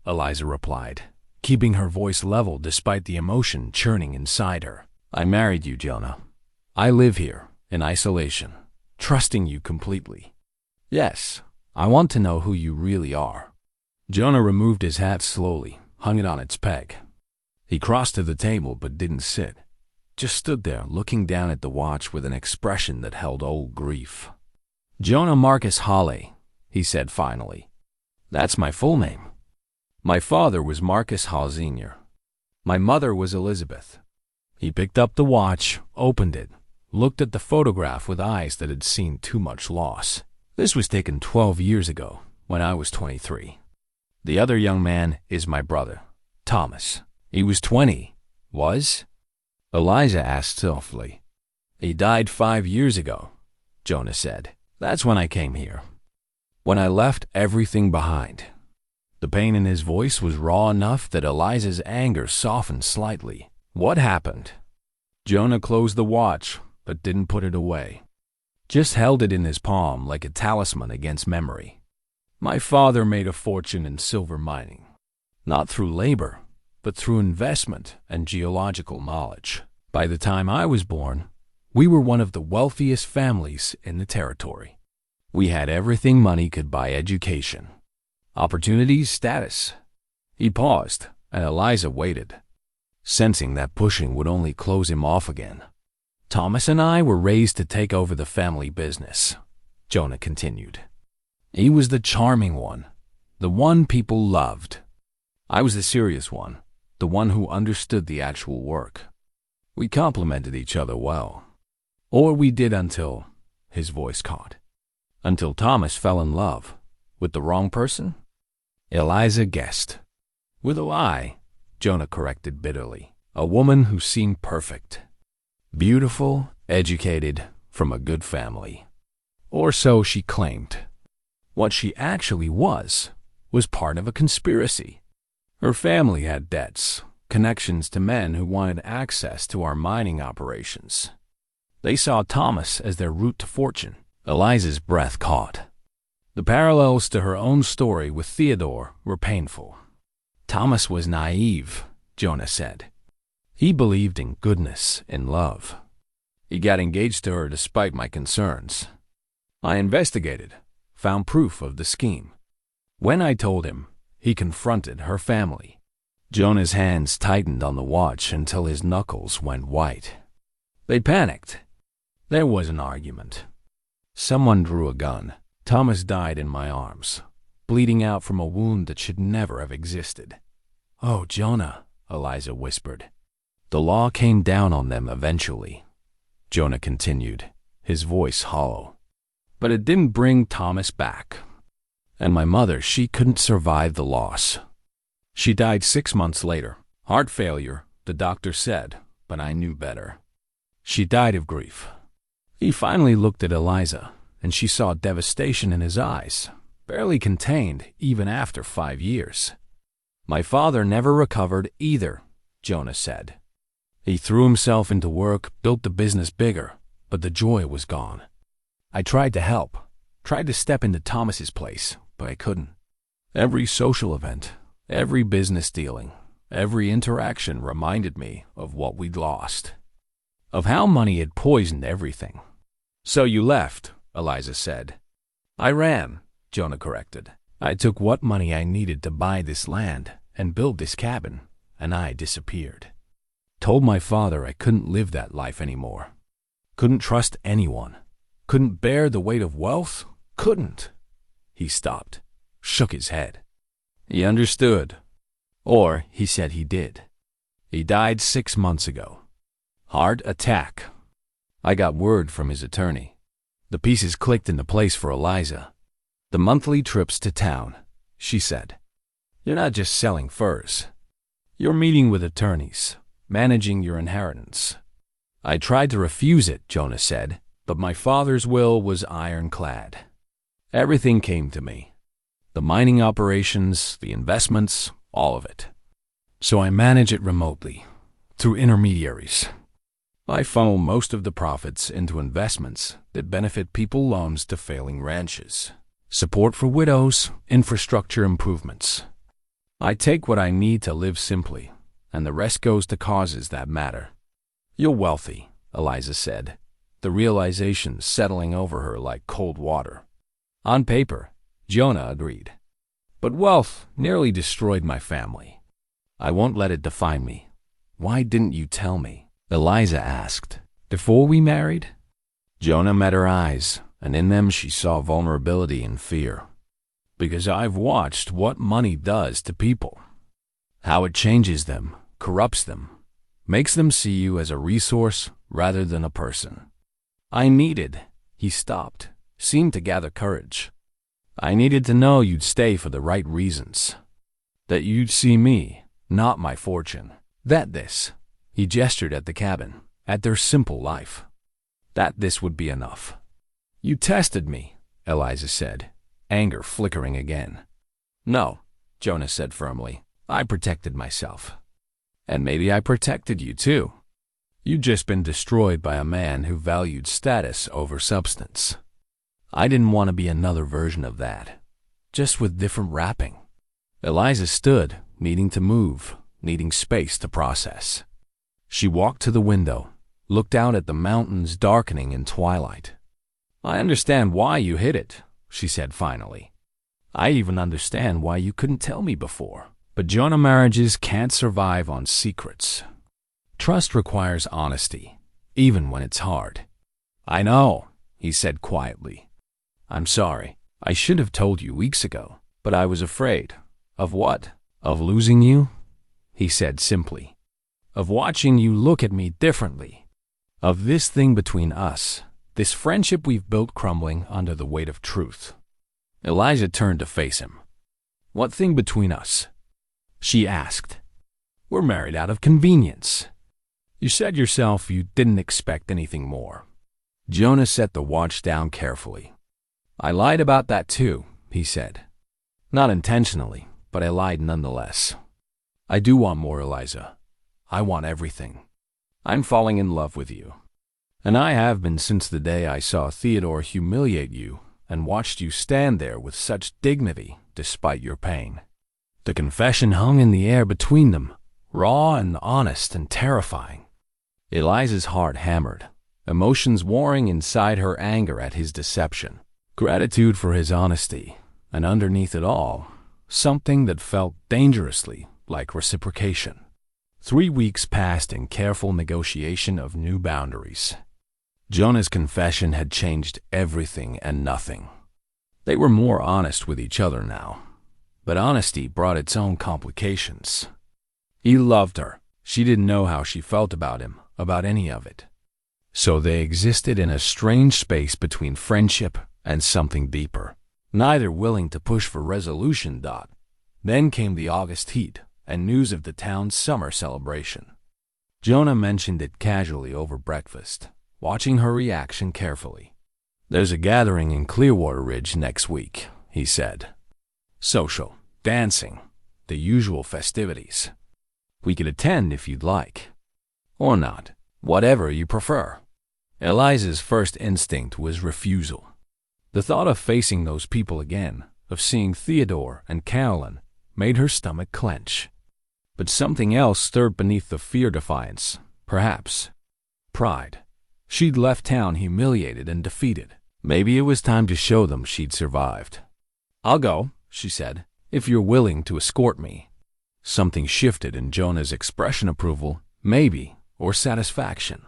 Eliza replied, keeping her voice level despite the emotion churning inside her. "I married you, Jonah. I live here, in isolation, trusting you completely. Yes, I want to know who you really are." Jonah removed his hat slowly, hung it on its peg. He crossed to the table but didn't sit, just stood there looking down at the watch with an expression that held old grief. "Jonah Marcus Hale," he said finally. "That's my full name. My father was Marcus Hale Sr. My mother was Elizabeth." He picked up the watch, opened it, looked at the photograph with eyes that had seen too much loss. "This was taken 12 years ago, when I was 23. The other young man is my brother, Thomas. He was 20. Was?" Eliza asked softly. "He died 5 years ago," Jonah said. "That's when I came here. When I left everything behind." The pain in his voice was raw enough that Eliza's anger softened slightly. "What happened?" Jonah closed the watch, but didn't put it away. Just held it in his palm like a talisman against memory. "My father made a fortune in silver mining. Not through labor, but through investment and geological knowledge. By the time I was born, we were one of the wealthiest families in the territory. We had everything money could buy: education, opportunities, status." He paused, and Eliza waited, sensing that pushing would only close him off again. "Thomas and I were raised to take over the family business," Jonah continued. "He was the charming one, the one people loved. I was the serious one, the one who understood the actual work. We complemented each other well. Or we did until," his voice caught, Until Thomas fell in love. With the wrong person? Eliza guessed. With a lie, Jonah corrected bitterly. A woman who seemed perfect. Beautiful, educated, from a good family. Or so she claimed. What she actually was part of a conspiracy. Her family had debts, connections to men who wanted access to our mining operations. They saw Thomas as their route to fortune. Eliza's breath caught. The parallels to her own story with Theodore were painful. Thomas was naive, Jonah said. He believed in goodness and love. He got engaged to her despite my concerns. I investigated, found proof of the scheme. When I told him, he confronted her family. Jonah's hands tightened on the watch until his knuckles went white. They panicked. There was an argument. Someone drew a gun. Thomas died in my arms, bleeding out from a wound that should never have existed. Oh, Jonah, Eliza whispered. The law came down on them eventually. Jonah continued, his voice hollow. But it didn't bring Thomas back. And my mother, she couldn't survive the loss. She died 6 months later. Heart failure, the doctor said, but I knew better. She died of grief. He finally looked at Eliza, and she saw devastation in his eyes, barely contained even after 5 years. My father never recovered either, Jonah said. He threw himself into work, built the business bigger, but the joy was gone. I tried to help, tried to step into Thomas's place, but I couldn't. Every social event, every business dealing, every interaction reminded me of what we'd lost, of how money had poisoned everything. So you left, Eliza said. I ran, Jonah corrected. I took what money I needed to buy this land and build this cabin, and I disappeared. Told my father I couldn't live that life anymore. Couldn't trust anyone. Couldn't bear the weight of wealth. Couldn't. He stopped, shook his head. He understood. Or he said he did. He died 6 months ago. Heart attack. I got word from his attorney. The pieces clicked into place for Eliza. The monthly trips to town, she said. You're not just selling furs. You're meeting with attorneys, managing your inheritance. I tried to refuse it, Jonah said, but my father's will was ironclad. Everything came to me. The mining operations, the investments, all of it. So I manage it remotely, through intermediaries. I funnel most of the profits into investments that benefit people, loans to failing ranches, support for widows, infrastructure improvements. I take what I need to live simply, and the rest goes to causes that matter. You're wealthy, Eliza said, the realization settling over her like cold water. On paper, Jonah agreed. But wealth nearly destroyed my family. I won't let it define me. Why didn't you tell me? Eliza asked. Before we married? Jonah met her eyes, and in them she saw vulnerability and fear. Because I've watched what money does to people. How it changes them, corrupts them, makes them see you as a resource rather than a person. He stopped, seemed to gather courage. I needed to know you'd stay for the right reasons. That you'd see me, not my fortune. He gestured at the cabin, at their simple life. That this would be enough. You tested me, Eliza said, anger flickering again. No, Jonah said firmly. I protected myself. And maybe I protected you too. You'd just been destroyed by a man who valued status over substance. I didn't want to be another version of that, just with different wrapping. Eliza stood, needing to move, needing space to process. She walked to the window, looked out at the mountains darkening in twilight. I understand why you hid it, she said finally. I even understand why you couldn't tell me before. But Jonah marriages can't survive on secrets. Trust requires honesty, even when it's hard. I know, he said quietly. I'm sorry. I should have told you weeks ago, but I was afraid. Of what? Of losing you? He said simply. Of watching you look at me differently. Of this thing between us, This friendship we've built crumbling under the weight of truth. Eliza turned to face him. What thing between us? She asked. We're married out of convenience. You said yourself you didn't expect anything more. Jonah set the watch down carefully. I lied about that too, he said. Not intentionally, but I lied nonetheless. I do want more, Eliza. I want everything. I'm falling in love with you. And I have been since the day I saw Theodore humiliate you and watched you stand there with such dignity despite your pain. The confession hung in the air between them, raw and honest and terrifying. Eliza's heart hammered, emotions warring inside her anger at his deception, gratitude for his honesty, and underneath it all, something that felt dangerously like reciprocation. 3 weeks passed in careful negotiation of new boundaries. Jonah's confession had changed everything and nothing. They were more honest with each other now, but honesty brought its own complications. He loved her. She didn't know how she felt about him, about any of it. So they existed in a strange space between friendship and something deeper, neither willing to push for resolution. Then came the August heat and news of the town's summer celebration. Jonah mentioned it casually over breakfast, watching her reaction carefully. There's a gathering in Clearwater Ridge next week, he said. Social, dancing, the usual festivities. We could attend if you'd like. Or not, whatever you prefer. Eliza's first instinct was refusal. The thought of facing those people again, of seeing Theodore and Caroline, made her stomach clench. But something else stirred beneath the fear. Defiance, perhaps. Pride. She'd left town humiliated and defeated. Maybe it was time to show them she'd survived. I'll go, she said, if you're willing to escort me. Something shifted in Jonah's expression. Approval, maybe, or satisfaction.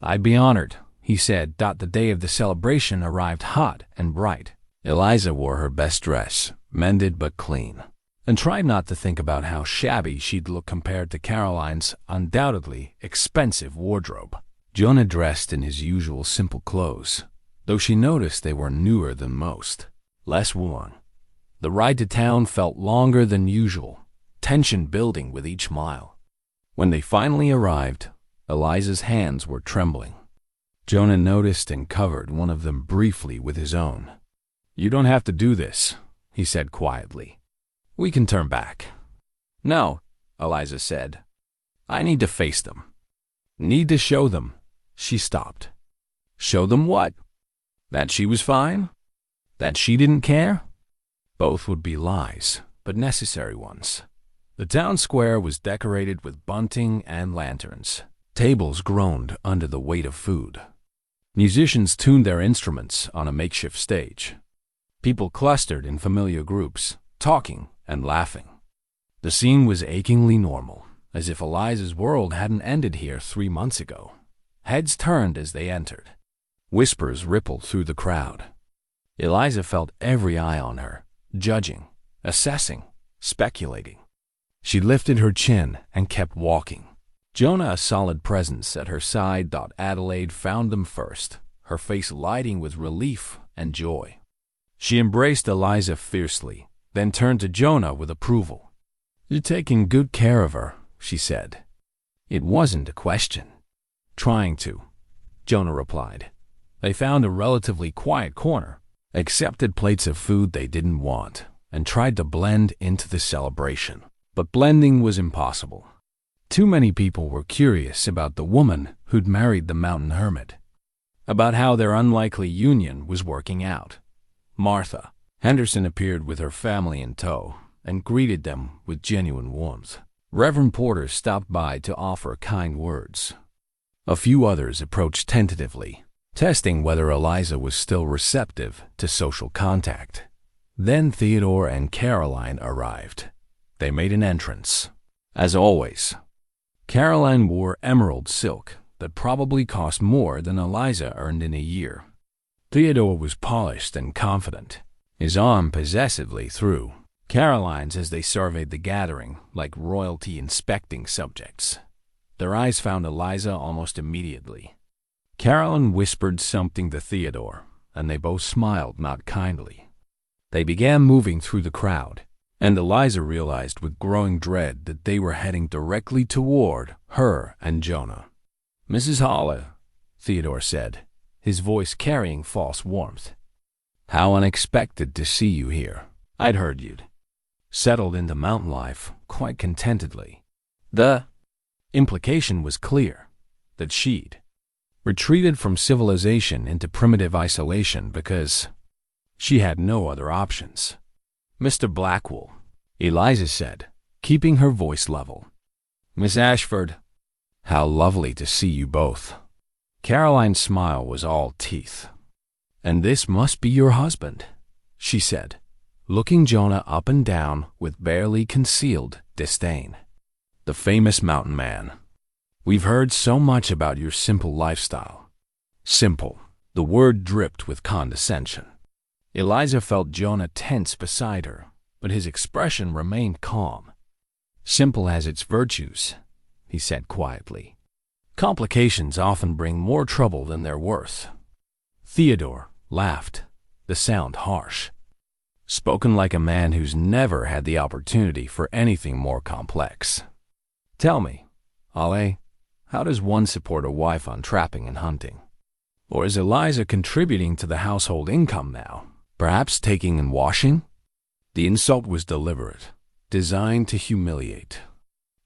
I'd be honored, he said. The day of the celebration arrived hot and bright. Eliza wore her best dress, mended but clean, and tried not to think about how shabby she'd look compared to Caroline's undoubtedly expensive wardrobe. Jonah dressed in his usual simple clothes, though she noticed they were newer than most, less worn. The ride to town felt longer than usual, tension building with each mile. When they finally arrived, Eliza's hands were trembling. Jonah noticed and covered one of them briefly with his own. You don't have to do this, he said quietly. We can turn back. No, Eliza said. I need to face them. Need to show them. She stopped. Show them what? That she was fine? That she didn't care? Both would be lies, but necessary ones. The town square was decorated with bunting and lanterns. Tables groaned under the weight of food. Musicians tuned their instruments on a makeshift stage. People clustered in familiar groups, talking and laughing. The scene was achingly normal, as if Eliza's world hadn't ended here 3 months ago. Heads turned as they entered. Whispers rippled through the crowd. Eliza felt every eye on her, judging, assessing, speculating. She lifted her chin and kept walking. Jonah, a solid presence at her side. Adelaide found them first, her face lighting with relief and joy. She embraced Eliza fiercely, then turned to Jonah with approval. You're taking good care of her, she said. It wasn't a question. Trying to, Jonah replied. They found a relatively quiet corner, accepted plates of food they didn't want, and tried to blend into the celebration. But blending was impossible. Too many people were curious about the woman who'd married the mountain hermit, about how their unlikely union was working out. Martha Henderson appeared with her family in tow and greeted them with genuine warmth. Reverend Porter stopped by to offer kind words. A few others approached tentatively, testing whether Eliza was still receptive to social contact. Then Theodore and Caroline arrived. They made an entrance. As always, Caroline wore emerald silk that probably cost more than Eliza earned in a year. Theodore was polished and confident, his arm possessively through Caroline's as they surveyed the gathering like royalty inspecting subjects. Their eyes found Eliza almost immediately. Carolyn whispered something to Theodore, and they both smiled not kindly. They began moving through the crowd, and Eliza realized with growing dread that they were heading directly toward her and Jonah. "Mrs. Hale," Theodore said, his voice carrying false warmth. "How unexpected to see you here. I'd heard you'd settled into mountain life quite contentedly." The implication was clear, that she'd retreated from civilization into primitive isolation because she had no other options. "Mr. Blackwell," Eliza said, keeping her voice level. "Miss Ashford, how lovely to see you both." Caroline's smile was all teeth. "And this must be your husband," she said, looking Jonah up and down with barely concealed disdain. "The famous mountain man. We've heard so much about your simple lifestyle." Simple. The word dripped with condescension. Eliza felt Jonah tense beside her, but his expression remained calm. "Simple has its virtues," he said quietly. "Complications often bring more trouble than they're worth." Theodore laughed, the sound harsh. Spoken like a man who's never had the opportunity for anything more complex. "Tell me, Hale, how does one support a wife on trapping and hunting? Or is Eliza contributing to the household income now, perhaps taking in washing?" The insult was deliberate, designed to humiliate.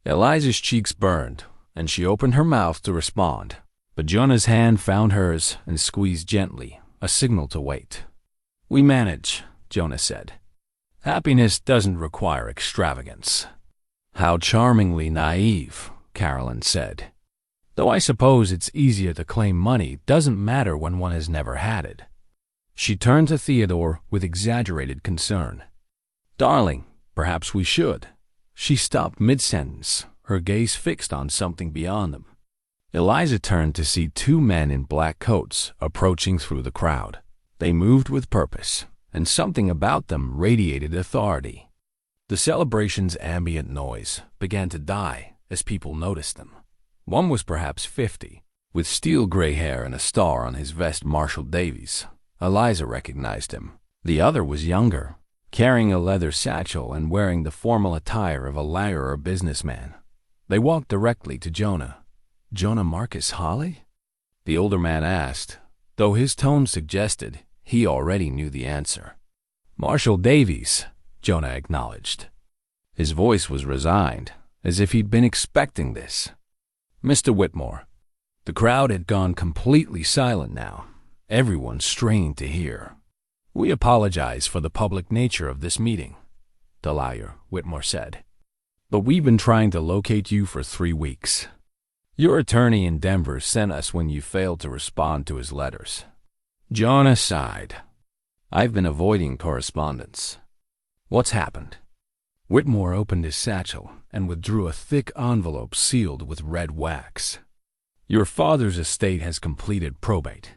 Eliza's cheeks burned, and she opened her mouth to respond, but Jonah's hand found hers and squeezed gently, a signal to wait. "We manage," Jonah said. "Happiness doesn't require extravagance." "How charmingly naive," Carolyn said. "Though I suppose it's easier to claim money doesn't matter when one has never had it." She turned to Theodore with exaggerated concern. "Darling, perhaps we should." She stopped mid-sentence, her gaze fixed on something beyond them. Eliza turned to see two men in black coats approaching through the crowd. They moved with purpose, and something about them radiated authority. The celebration's ambient noise began to die as people noticed them. One was perhaps 50, with steel gray hair and a star on his vest. Marshall Davies. Eliza recognized him. The other was younger, carrying a leather satchel and wearing the formal attire of a lawyer or businessman. They walked directly to Jonah. "Jonah Marcus Hale?" the older man asked, though his tone suggested he already knew the answer. "Marshall Davies," Jonah acknowledged. His voice was resigned, as if he'd been expecting this. "Mr. Whitmore." The crowd had gone completely silent now, everyone strained to hear. "We apologize for the public nature of this meeting," the lawyer, Whitmore said. "But we've been trying to locate you for 3 weeks. Your attorney in Denver sent us when you failed to respond to his letters." Jonah sighed. "I've been avoiding correspondence." "What's happened?" Whitmore opened his satchel and withdrew a thick envelope sealed with red wax. "Your father's estate has completed probate.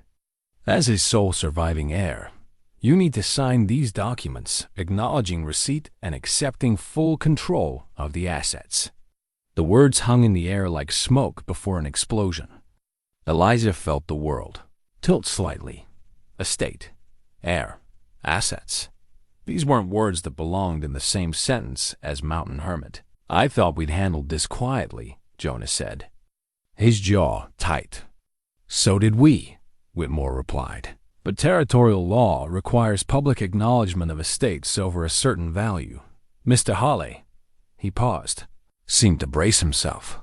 As his sole surviving heir, you need to sign these documents acknowledging receipt and accepting full control of the assets." The words hung in the air like smoke before an explosion. Eliza felt the world tilt slightly. Estate, heir, assets. These weren't words that belonged in the same sentence as mountain hermit. "I thought we'd handled this quietly," Jonah said. His jaw tight. "So did we," Whitmore replied. "But territorial law requires public acknowledgement of estates over a certain value. Mr. Hale," he paused, seemed to brace himself.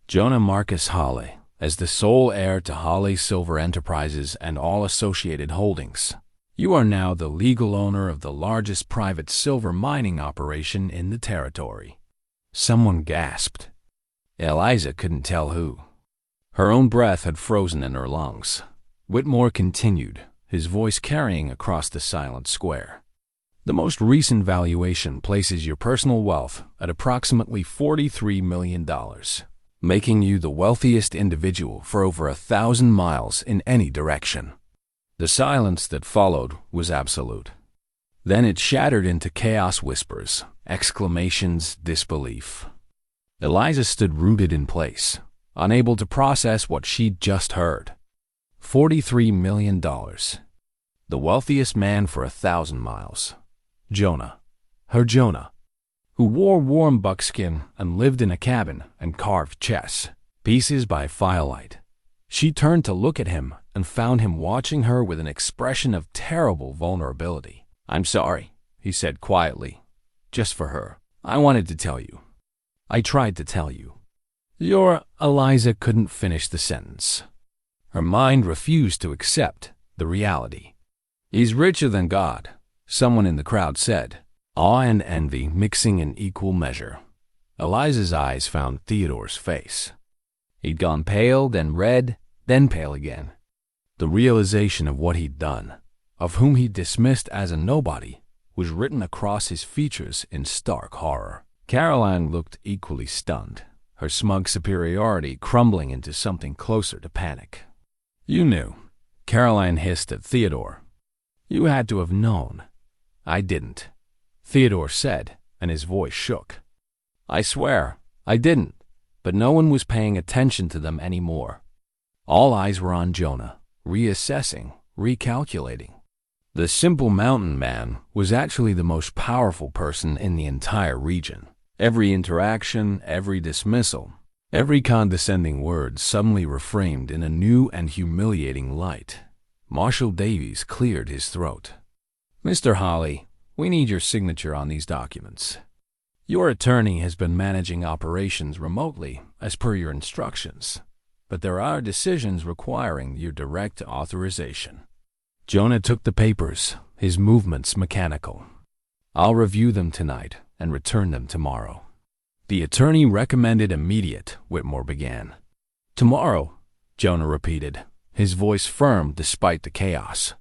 "Jonah Marcus Hale, as the sole heir to Hale Silver Enterprises and all associated holdings, you are now the legal owner of the largest private silver mining operation in the territory." Someone gasped. Eliza couldn't tell who. Her own breath had frozen in her lungs. Whitmore continued, his voice carrying across the silent square. "The most recent valuation places your personal wealth at approximately $43 million, making you the wealthiest individual for over 1,000 miles in any direction." The silence that followed was absolute. Then it shattered into chaos whispers, exclamations, disbelief. Eliza stood rooted in place, unable to process what she'd just heard. $43 million. The wealthiest man for 1,000 miles. Jonah. Her Jonah, who wore warm buckskin and lived in a cabin and carved chess pieces by firelight. She turned to look at him and found him watching her with an expression of terrible vulnerability. "I'm sorry," he said quietly. "Just for her. I wanted to tell you. I tried to tell you." Eliza couldn't finish the sentence. Her mind refused to accept the reality. "He's richer than God," someone in the crowd said, awe and envy mixing in equal measure. Eliza's eyes found Theodore's face. He'd gone pale, then red, then pale again. The realization of what he'd done, of whom he dismissed as a nobody, was written across his features in stark horror. Caroline looked equally stunned, her smug superiority crumbling into something closer to panic. "You knew," Caroline hissed at Theodore. "You had to have known." "I didn't," Theodore said, and his voice shook. "I swear, I didn't," but no one was paying attention to them anymore. All eyes were on Jonah, reassessing, recalculating. The simple mountain man was actually the most powerful person in the entire region. Every interaction, every dismissal, every condescending word suddenly reframed in a new and humiliating light. Marshal Davies cleared his throat. "Mr. Hawley, we need your signature on these documents. Your attorney has been managing operations remotely as per your instructions, but there are decisions requiring your direct authorization." Jonah took the papers, his movements mechanical. "I'll review them tonight and return them tomorrow." The attorney recommended immediate, Whitmore began. "Tomorrow," Jonah repeated, his voice firm despite the chaos.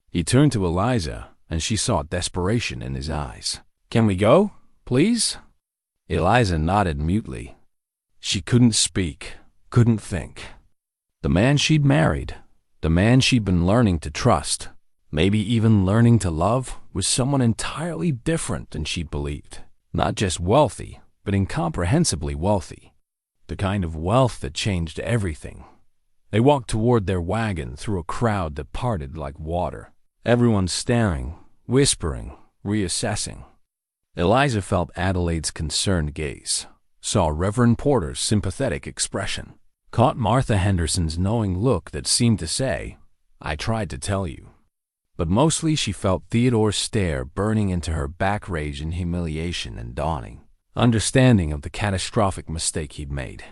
He turned to Eliza, and she saw desperation in his eyes. "Can we go, please?" Eliza nodded mutely. She couldn't speak, couldn't think. The man she'd married, the man she'd been learning to trust, maybe even learning to love, was someone entirely different than she'd believed. Not just wealthy, but incomprehensibly wealthy. The kind of wealth that changed everything. They walked toward their wagon through a crowd that parted like water. Everyone staring, whispering, reassessing. Eliza felt Adelaide's concerned gaze, saw Reverend Porter's sympathetic expression, caught Martha Henderson's knowing look that seemed to say, "I tried to tell you." But mostly she felt Theodore's stare burning into her back rage and humiliation and dawning understanding of the catastrophic mistake he'd made.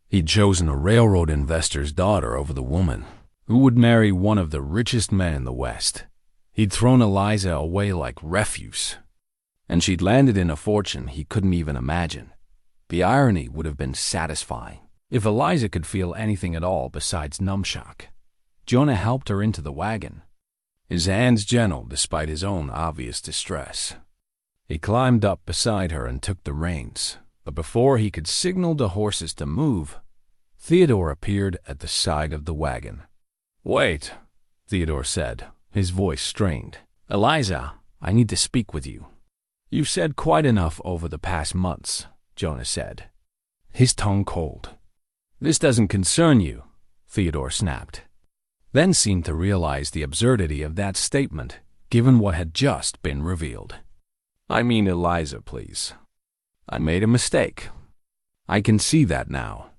He'd chosen a railroad investor's daughter over the woman who would marry one of the richest men in the West. He'd thrown Eliza away like refuse, and she'd landed in a fortune he couldn't even imagine. The irony would have been satisfying. If Eliza could feel anything at all besides numb shock. Jonah helped her into the wagon, his hands gentle despite his own obvious distress. He climbed up beside her and took the reins, but before he could signal the horses to move, Theodore appeared at the side of the wagon. "Wait," Theodore said, his voice strained. "Eliza, I need to speak with you." "You've said quite enough over the past months," Jonah said, his tongue cold. "This doesn't concern you," Theodore snapped, then seemed to realize the absurdity of that statement given what had just been revealed. "I mean Eliza, please. I made a mistake. I can see that now."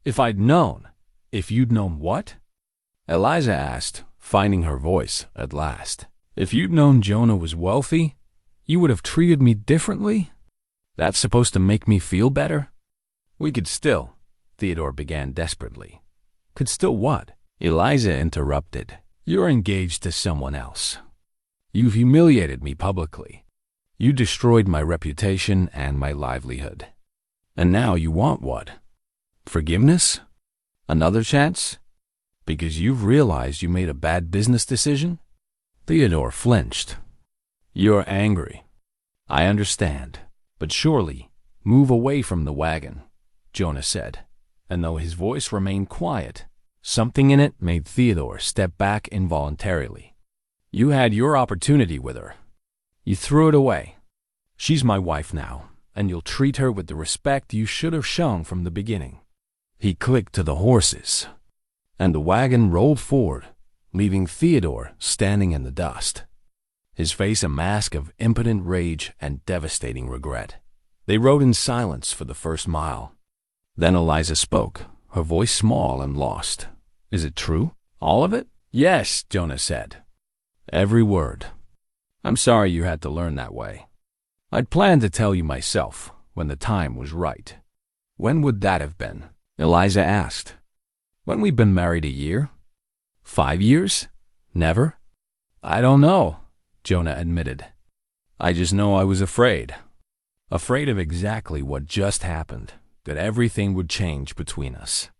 "If I'd known." "If you'd known what?" Eliza asked, finding her voice at last. "If you'd known Jonah was wealthy, you would have treated me differently? That's supposed to make me feel better?" "We could still," Theodore began desperately. "Could still what?" Eliza interrupted. "You're engaged to someone else. You've humiliated me publicly. You destroyed my reputation and my livelihood. And now you want what? Forgiveness? Another chance? Because you've realized you made a bad business decision?" Theodore flinched. "You're angry. I understand. But surely, move away from the wagon," Jonah said, and though his voice remained quiet, something in it made Theodore step back involuntarily. "You had your opportunity with her. You threw it away. She's my wife now, and you'll treat her with the respect you should have shown from the beginning." He clicked to the horses. and the wagon rolled forward, leaving Theodore standing in the dust, his face a mask of impotent rage and devastating regret. They rode in silence for the first mile. Then Eliza spoke, her voice small and lost. "Is it true? All of it?" "Yes," Jonah said. "Every word. I'm sorry you had to learn that way. I'd planned to tell you myself when the time was right." "When would that have been?" Eliza asked. "When we'd been married a year? 5 years? Never?" "I don't know," Jonah admitted. "I just know I was afraid. Afraid of exactly what just happened, that everything would change between us."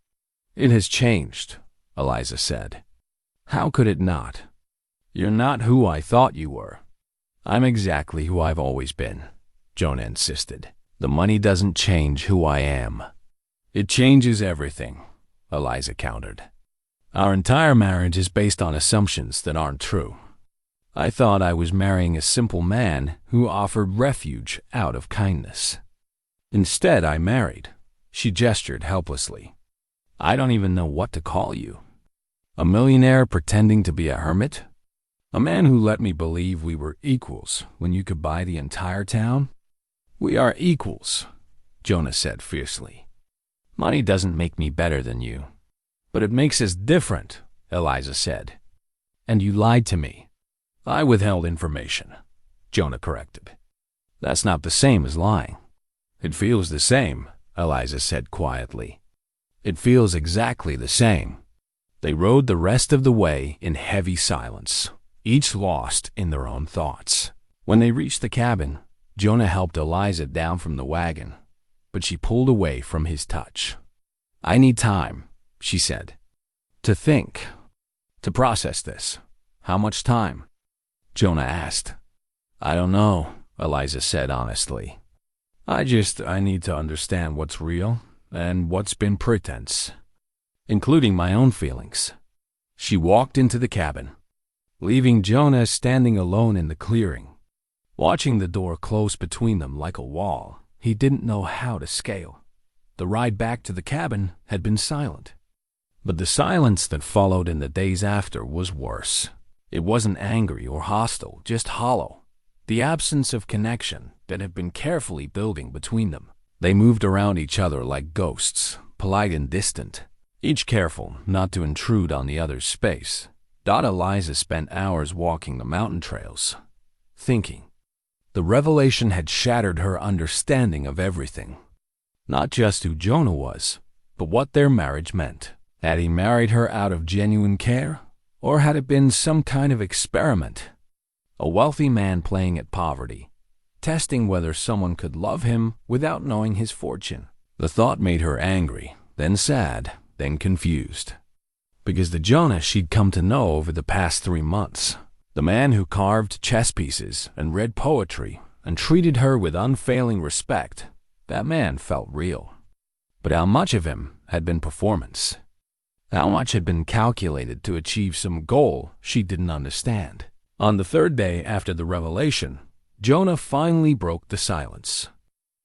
"It has changed," Eliza said. "How could it not? You're not who I thought you were." "I'm exactly who I've always been," Jonah insisted. "The money doesn't change who I am." "It changes everything," Eliza countered. "Our entire marriage is based on assumptions that aren't true. I thought I was marrying a simple man who offered refuge out of kindness. Instead, I married." She gestured helplessly. "I don't even know what to call you. A millionaire pretending to be a hermit? A man who let me believe we were equals when you could buy the entire town?" "We are equals," Jonah said fiercely. "Money doesn't make me better than you." "But it makes us different," Eliza said. "And you lied to me." "I withheld information," Jonah corrected. "That's not the same as lying." "It feels the same," Eliza said quietly. "It feels exactly the same." They rode the rest of the way in heavy silence, each lost in their own thoughts. When they reached the cabin, Jonah helped Eliza down from the wagon, but she pulled away from his touch. "I need time," she said, "to think, to process this." "How much time?" Jonah asked. "I don't know," Eliza said honestly. I need to understand what's real and what's been pretense, including my own feelings." She walked into the cabin, leaving Jonah standing alone in the clearing. Watching the door close between them like a wall, he didn't know how to scale. The ride back to the cabin had been silent. But the silence that followed in the days after was worse. It wasn't angry or hostile, just hollow. The absence of connection that had been carefully building between them. They moved around each other like ghosts, polite and distant, each careful not to intrude on the other's space. Eliza spent hours walking the mountain trails, thinking. The revelation had shattered her understanding of everything. Not just who Jonah was, but what their marriage meant. Had he married her out of genuine care, or had it been some kind of experiment? A wealthy man playing at poverty, testing whether someone could love him without knowing his fortune. The thought made her angry, then sad, then confused. Because the Jonah she'd come to know over the past 3 months, the man who carved chess pieces and read poetry and treated her with unfailing respect, that man felt real. But how much of him had been performance? How much had been calculated to achieve some goal she didn't understand? On the 3rd day after the revelation, Jonah finally broke the silence.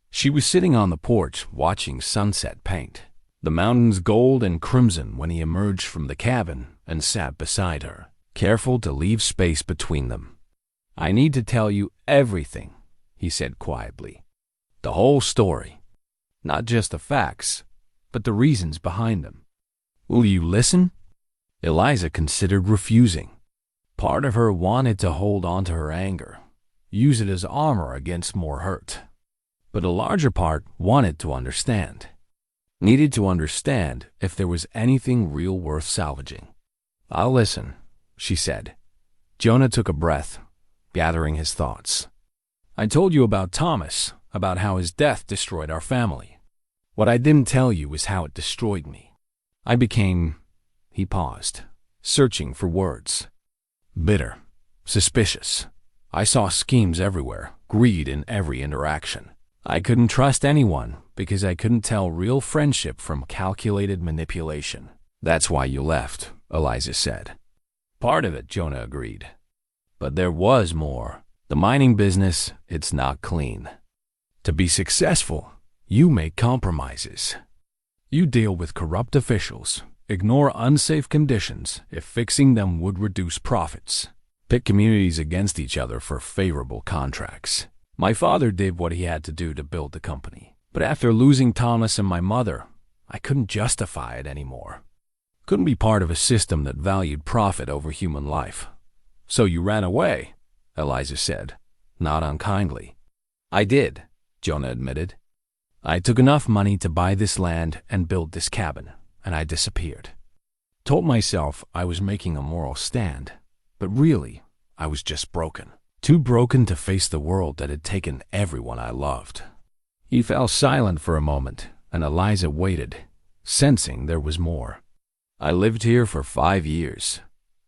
She was sitting on the porch watching sunset paint, the mountains gold and crimson when he emerged from the cabin and sat beside her, careful to leave space between them. "I need to tell you everything," he said quietly. "The whole story. Not just the facts, but the reasons behind them. Will you listen?" Eliza considered refusing. Part of her wanted to hold on to her anger, use it as armor against more hurt. But a larger part wanted to understand. Needed to understand if there was anything real worth salvaging. "I'll listen," she said. Jonah took a breath, gathering his thoughts. "I told you about Thomas, about how his death destroyed our family. What I didn't tell you is how it destroyed me. I became," he paused, searching for words, "bitter, suspicious. I saw schemes everywhere, greed in every interaction. I couldn't trust anyone because I couldn't tell real friendship from calculated manipulation." "That's why you left," Eliza said. "Part of it," Jonah agreed. "But there was more. The mining business, it's not clean. To be successful, you make compromises. You deal with corrupt officials, Ignore unsafe conditions if fixing them would reduce profits. Pit communities against each other for favorable contracts. My father did what he had to do to build the company. But after losing Thomas and my mother, I couldn't justify it anymore. Couldn't be part of a system that valued profit over human life. So you ran away, Eliza said, not unkindly. I did, Jonah admitted. I took enough money to buy this land and build this cabin, and I disappeared. Told myself I was making a moral stand, but really, I was just broken. Too broken to face the world that had taken everyone I loved. He fell silent for a moment, and Eliza waited, sensing there was more. I lived here for 5 years,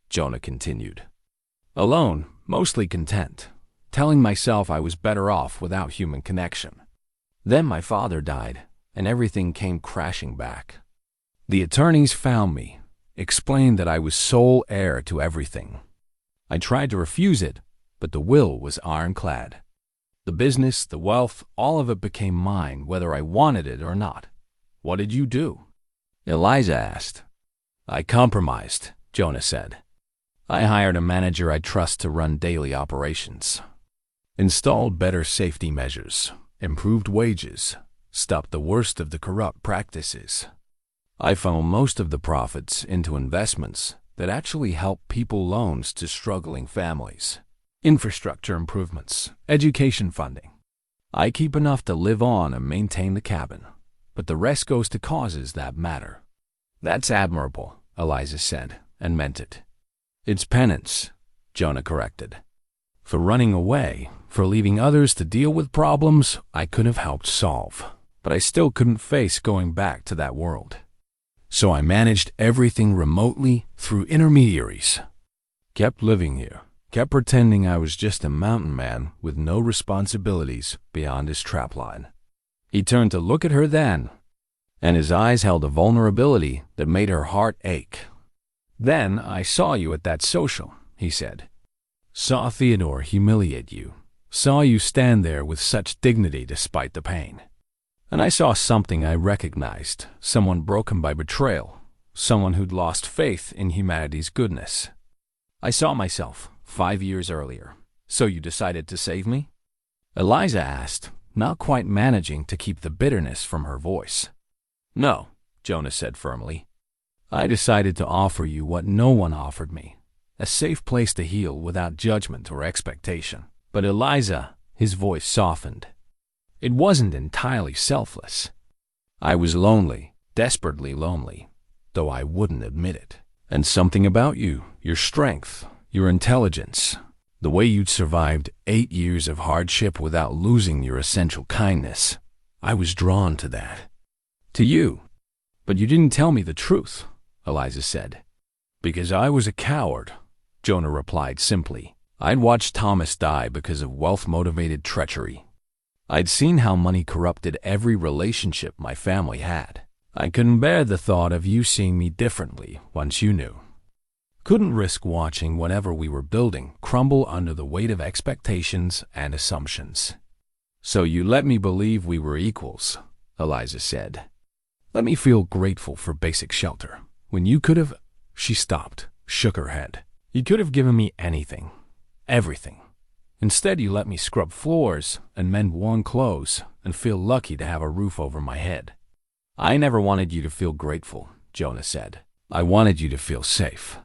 Jonah continued. Alone, mostly content, telling myself I was better off without human connection. Then my father died, and everything came crashing back. The attorneys found me, explained that I was sole heir to everything. I tried to refuse it, but the will was ironclad. The business, the wealth, all of it became mine, whether I wanted it or not. What did you do? Eliza asked. I compromised, Jonah said. I hired a manager I trust to run daily operations. Installed better safety measures, improved wages, stopped the worst of the corrupt practices. I funneled most of the profits into investments that actually help people loans to struggling families. Infrastructure improvements, education funding. I keep enough to live on and maintain the cabin, but the rest goes to causes that matter. That's admirable, Eliza said, and meant it. It's penance, Jonah corrected. For running away, for leaving others to deal with problems I could have helped solve, but I still couldn't face going back to that world. So I managed everything remotely through intermediaries. Kept living here, kept pretending I was just a mountain man with no responsibilities beyond his trapline. He turned to look at her then, and his eyes held a vulnerability that made her heart ache. Then I saw you at that social, he said. Saw Theodore humiliate you. Saw you stand there with such dignity despite the pain. And I saw something I recognized, someone broken by betrayal, someone who'd lost faith in humanity's goodness. I saw myself 5 years earlier. So you decided to save me? Eliza asked, not quite managing to keep the bitterness from her voice. No, Jonah said firmly. I decided to offer you what no one offered me, a safe place to heal without judgment or expectation. But Eliza, his voice softened. It wasn't entirely selfless. I was lonely, desperately lonely, though I wouldn't admit it. And something about you, your strength, your intelligence, the way you'd survived 8 years of hardship without losing your essential kindness. I was drawn to that. To you. But you didn't tell me the truth, Eliza said. Because I was a coward, Jonah replied simply. I'd watched Thomas die because of wealth-motivated treachery. I'd seen how money corrupted every relationship my family had. I couldn't bear the thought of you seeing me differently once you knew. Couldn't risk watching whatever we were building crumble under the weight of expectations and assumptions. So you let me believe we were equals, Eliza said. Let me feel grateful for basic shelter. When you could have... She stopped, shook her head. You could have given me anything. Everything. Instead, you let me scrub floors and mend worn clothes and feel lucky to have a roof over my head. I never wanted you to feel grateful, Jonah said. I wanted you to feel safe.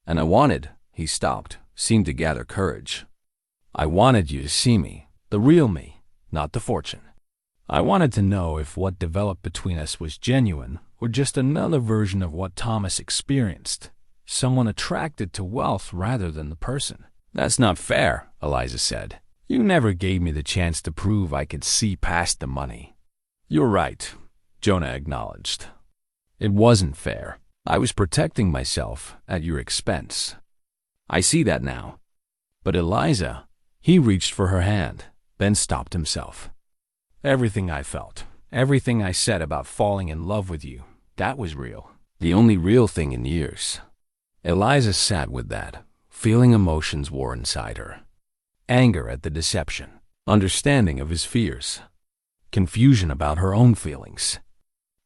And I wanted, he stopped, seemed to gather courage. I wanted you to see me, the real me, not the fortune. I wanted to know if what developed between us was genuine or just another version of what Thomas experienced, someone attracted to wealth rather than the person. That's not fair, Eliza said. You never gave me the chance to prove I could see past the money. You're right, Jonah acknowledged. It wasn't fair. I was protecting myself at your expense. I see that now. But Eliza, he reached for her hand, then stopped himself. Everything I felt, everything I said about falling in love with you, that was real. The only real thing in years. Eliza sat with that, feeling emotions war inside her. Anger at the deception, understanding of his fears, confusion about her own feelings.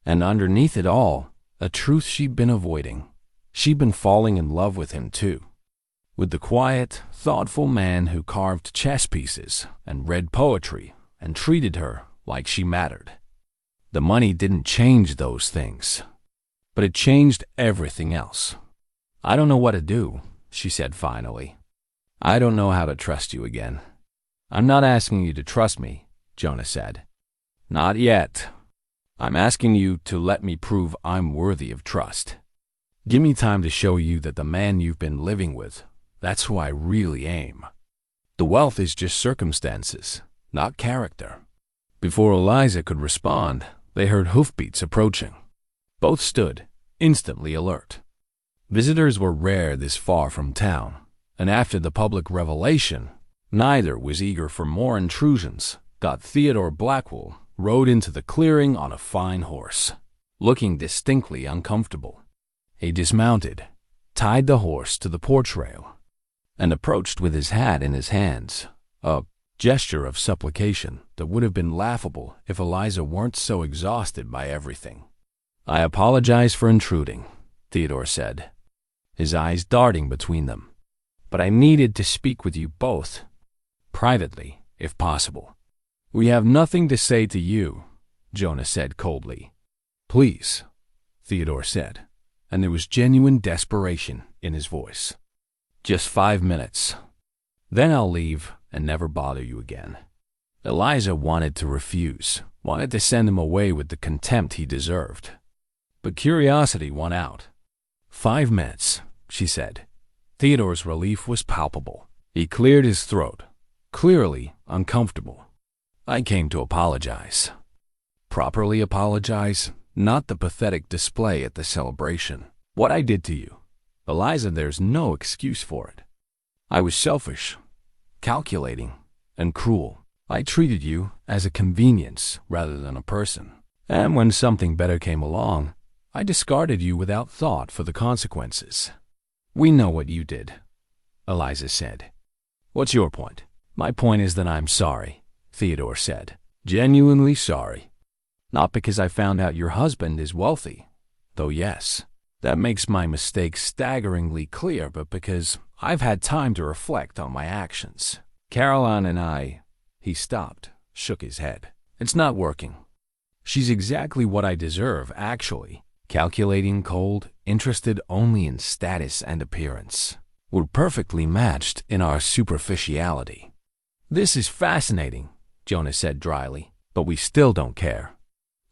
And underneath it all, A truth she'd been avoiding. She'd been falling in love with him too. With the quiet, thoughtful man who carved chess pieces and read poetry and treated her like she mattered. The money didn't change those things, but it changed everything else. "I don't know what to do," she said finally. "I don't know how to trust you again." "I'm not asking you to trust me," Jonah said. "Not yet. I'm asking you to let me prove I'm worthy of trust. Give me time to show you that the man you've been living with, that's who I really am. The wealth is just circumstances, not character." Before Eliza could respond, they heard hoofbeats approaching. Both stood, instantly alert. Visitors were rare this far from town, and after the public revelation, neither was eager for more intrusions. Theodore Blackwell rode into the clearing on a fine horse, looking distinctly uncomfortable. He dismounted, tied the horse to the porch rail, and approached with his hat in his hands, a gesture of supplication that would have been laughable if Eliza weren't so exhausted by everything. "I apologize for intruding," Theodore said, his eyes darting between them. "But I needed to speak with you both, privately, if possible." "We have nothing to say to you," Jonah said coldly. "Please," Theodore said, and there was genuine desperation in his voice. "Just 5 minutes. Then I'll leave and never bother you again." Eliza wanted to refuse, wanted to send him away with the contempt he deserved. But curiosity won out. 5 minutes, she said. Theodore's relief was palpable. He cleared his throat, clearly uncomfortable. "I came to apologize. Properly apologize, not the pathetic display at the celebration. What I did to you, Eliza, there's no excuse for it. I was selfish, calculating, and cruel. I treated you as a convenience rather than a person. And when something better came along, I discarded you without thought for the consequences." "We know what you did," Eliza said. "What's your point?" "My point is that I'm sorry," Theodore said. "Genuinely sorry. Not because I found out your husband is wealthy, though yes, that makes my mistake staggeringly clear, but because I've had time to reflect on my actions. Caroline and I—" He stopped, shook his head. "It's not working. She's exactly what I deserve, actually. Calculating, cold, interested only in status and appearance. We're perfectly matched in our superficiality." "This is fascinating," Jonah said dryly, "but we still don't care."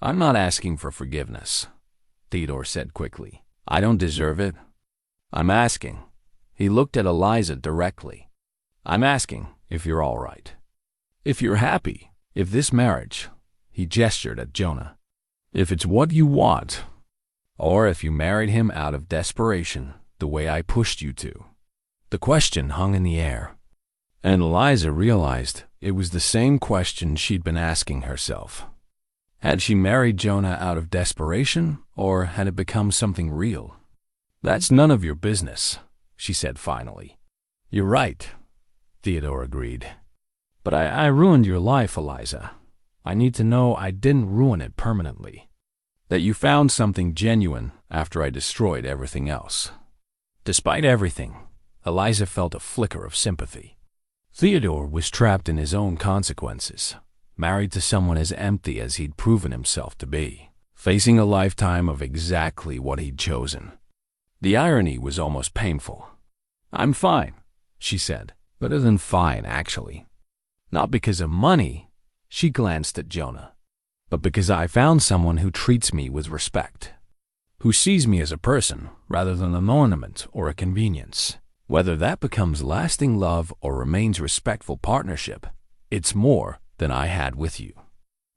"I'm not asking for forgiveness," Theodore said quickly. "I don't deserve it. I'm asking," he looked at Eliza directly, "I'm asking if you're all right. If you're happy, if this marriage," he gestured at Jonah, "if it's what you want, or if you married him out of desperation the way I pushed you to." The question hung in the air, and Eliza realized it was the same question she'd been asking herself. Had she married Jonah out of desperation, or had it become something real? "That's none of your business," she said finally. "You're right," Theodore agreed. "But I ruined your life, Eliza. I need to know I didn't ruin it permanently. That you found something genuine after I destroyed everything else." Despite everything, Eliza felt a flicker of sympathy. Theodore was trapped in his own consequences, married to someone as empty as he'd proven himself to be, facing a lifetime of exactly what he'd chosen. The irony was almost painful. "I'm fine," she said. "Better than fine, actually. Not because of money," she glanced at Jonah, "but because I found someone who treats me with respect, who sees me as a person rather than an ornament or a convenience. Whether that becomes lasting love or remains respectful partnership, it's more than I had with you."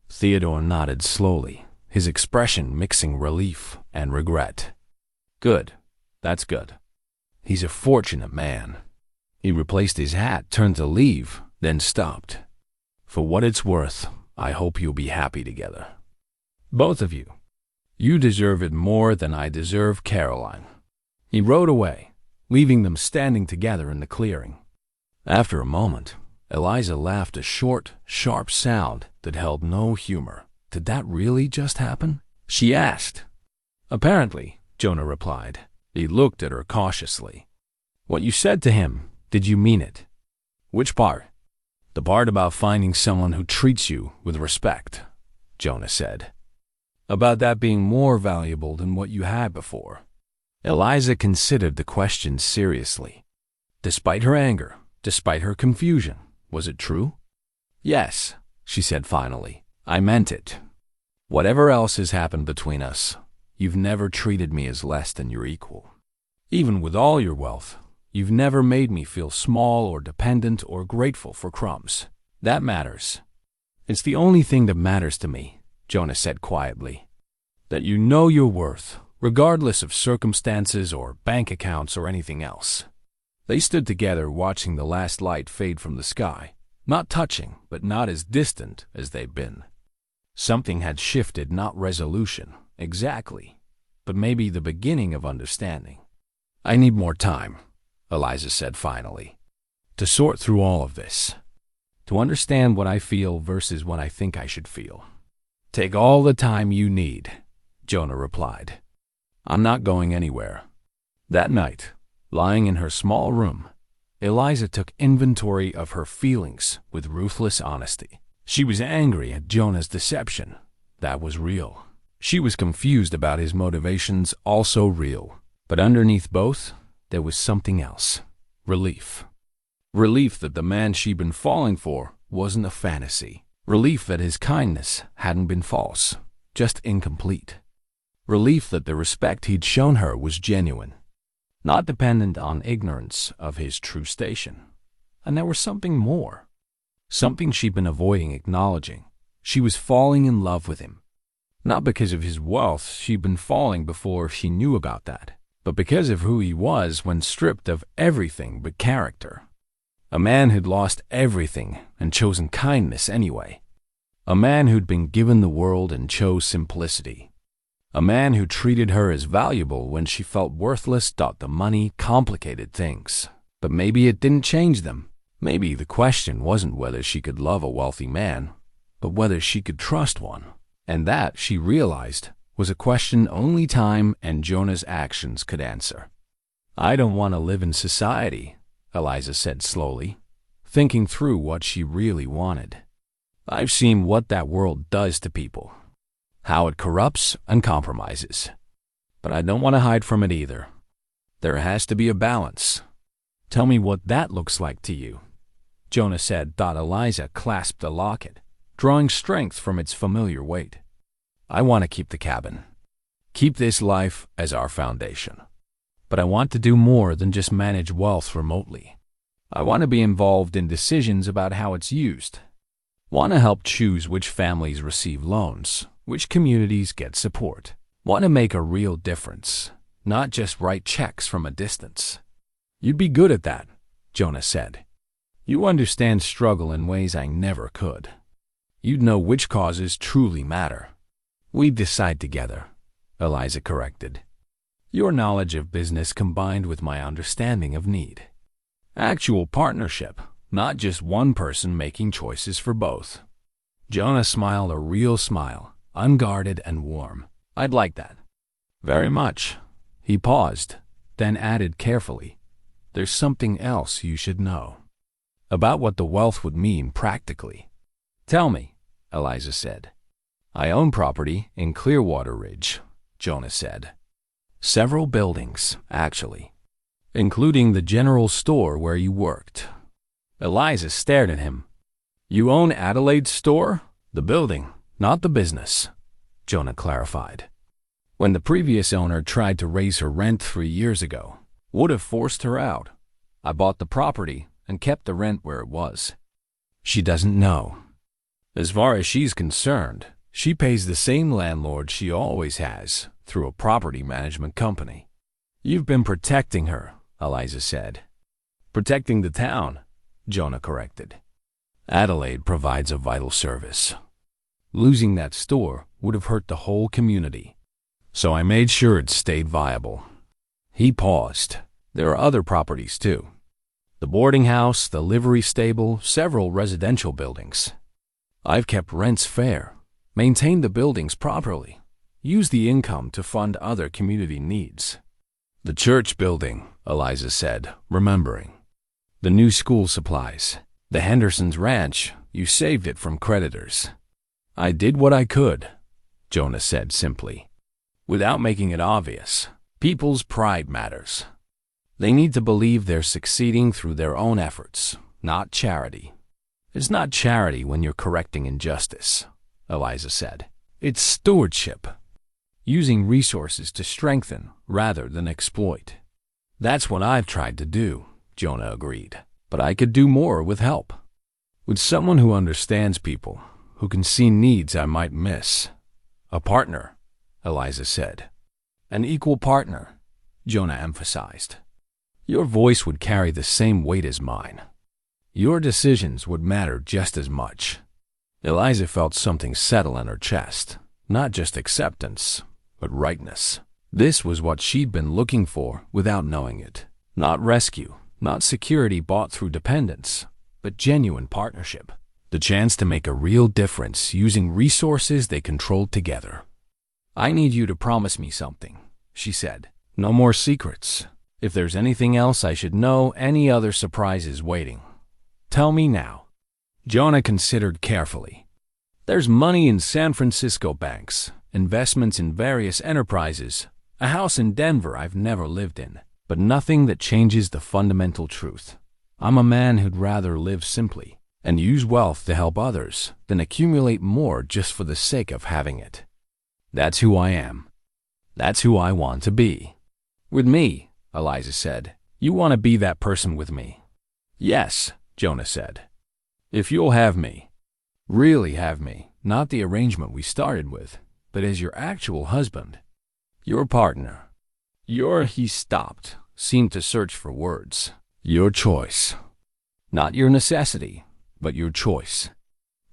Theodore nodded slowly, his expression mixing relief and regret. "Good. That's good. He's a fortunate man." He replaced his hat, turned to leave, then stopped. "For what it's worth, I hope you'll be happy together. Both of you. You deserve it more than I deserve Caroline." He rode away, leaving them standing together in the clearing. After a moment, Eliza laughed a short, sharp sound that held no humor. "Did that really just happen?" she asked. Apparently, Jonah replied. He looked at her cautiously. What you said to him, did you mean it? Which part? The part about finding someone who treats you with respect, Jonah said. About that being more valuable than what you had before. Eliza considered the question seriously. Despite her anger, despite her confusion, was it true? Yes, she said finally. I meant it. Whatever else has happened between us, you've never treated me as less than your equal. Even with all your wealth, you've never made me feel small or dependent or grateful for crumbs. That matters. It's the only thing that matters to me, Jonah said quietly. That you know your worth, regardless of circumstances or bank accounts or anything else. They stood together watching the last light fade from the sky, not touching, but not as distant as they'd been. Something had shifted, not resolution, exactly, but maybe the beginning of understanding. I need more time, Eliza said finally, to sort through all of this, to understand what I feel versus what I think I should feel. Take all the time you need, Jonah replied. I'm not going anywhere. That night, lying in her small room, Eliza took inventory of her feelings with ruthless honesty. She was angry at Jonah's deception. That was real. She was confused about his motivations, also real. But underneath both, there was something else. Relief. Relief that the man she'd been falling for wasn't a fantasy. Relief that his kindness hadn't been false, just incomplete. Relief that the respect he'd shown her was genuine, not dependent on ignorance of his true station. And there was something more. Something she'd been avoiding acknowledging. She was falling in love with him. Not because of his wealth, she'd been falling before she knew about that, but because of who he was when stripped of everything but character. A man who'd lost everything and chosen kindness anyway. A man who'd been given the world and chose simplicity. A man who treated her as valuable when she felt worthless. The money complicated things, but maybe it didn't change them. Maybe the question wasn't whether she could love a wealthy man, but whether she could trust one. And that, she realized, was a question only time and Jonah's actions could answer. I don't want to live in society, Eliza said slowly, thinking through what she really wanted. I've seen what that world does to people, how it corrupts and compromises. But I don't want to hide from it either. There has to be a balance. Tell me what that looks like to you, Jonah said. Eliza clasped the locket, drawing strength from its familiar weight. I want to keep the cabin. Keep this life as our foundation. But I want to do more than just manage wealth remotely. I want to be involved in decisions about how it's used. Want to help choose which families receive loans, which communities get support. Want to make a real difference, not just write checks from a distance. You'd be good at that, Jonah said. You understand struggle in ways I never could. You'd know which causes truly matter. We'd decide together, Eliza corrected. Your knowledge of business combined with my understanding of need. Actual partnership, not just one person making choices for both. Jonah smiled a real smile, unguarded and warm. I'd like that. Very much. He paused, then added carefully, there's something else you should know. About what the wealth would mean practically. Tell me, Eliza said. I own property in Clearwater Ridge, Jonah said. Several buildings, actually, including the general store where you worked. Eliza stared at him. You own Adelaide's store? The building, not the business, Jonah clarified. When the previous owner tried to raise her rent 3 years ago, would have forced her out. I bought the property and kept the rent where it was. She doesn't know. As far as she's concerned, she pays the same landlord she always has, through a property management company. You've been protecting her, Eliza said. Protecting the town, Jonah corrected. Adelaide provides a vital service. Losing that store would have hurt the whole community. So I made sure it stayed viable. He paused. There are other properties too. The boarding house, the livery stable, several residential buildings. I've kept rents fair, maintained the buildings properly, Use the income to fund other community needs. The church building, Eliza said, remembering. The new school supplies. The Henderson's ranch, you saved it from creditors. I did what I could, Jonah said simply. Without making it obvious, people's pride matters. They need to believe they're succeeding through their own efforts, not charity. It's not charity when you're correcting injustice, Eliza said. It's stewardship. Using resources to strengthen rather than exploit. That's what I've tried to do, Jonah agreed. But I could do more with help. With someone who understands people, who can see needs I might miss. A partner, Eliza said. An equal partner, Jonah emphasized. Your voice would carry the same weight as mine. Your decisions would matter just as much. Eliza felt something settle in her chest, not just acceptance, but rightness. This was what she'd been looking for without knowing it. Not rescue, not security bought through dependence, but genuine partnership. The chance to make a real difference using resources they controlled together. I need you to promise me something, she said. No more secrets. If there's anything else I should know, any other surprises waiting. Tell me now. Jonah considered carefully. There's money in San Francisco banks, investments in various enterprises, a house in Denver I've never lived in, but nothing that changes the fundamental truth. I'm a man who'd rather live simply and use wealth to help others than accumulate more just for the sake of having it. That's who I am. That's who I want to be. With me, Eliza said. You want to be that person with me? Yes, Jonah said. If you'll have me, really have me, not the arrangement we started with, but as your actual husband, your partner, he stopped, seemed to search for words. Your choice. Not your necessity, but your choice.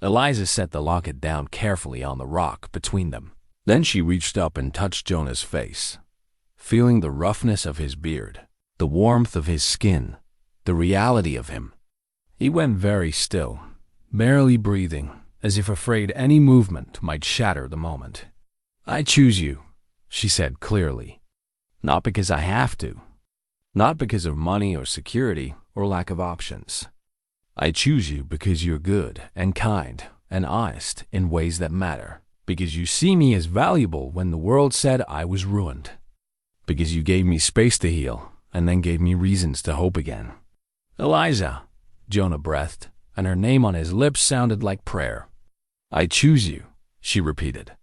Eliza set the locket down carefully on the rock between them. Then she reached up and touched Jonah's face, feeling the roughness of his beard, the warmth of his skin, the reality of him. He went very still, barely breathing, as if afraid any movement might shatter the moment. I choose you, she said clearly. Not because I have to. Not because of money or security or lack of options. I choose you because you're good and kind and honest in ways that matter. Because you see me as valuable when the world said I was ruined. Because you gave me space to heal and then gave me reasons to hope again. Eliza, Jonah breathed, and her name on his lips sounded like prayer. I choose you, she repeated.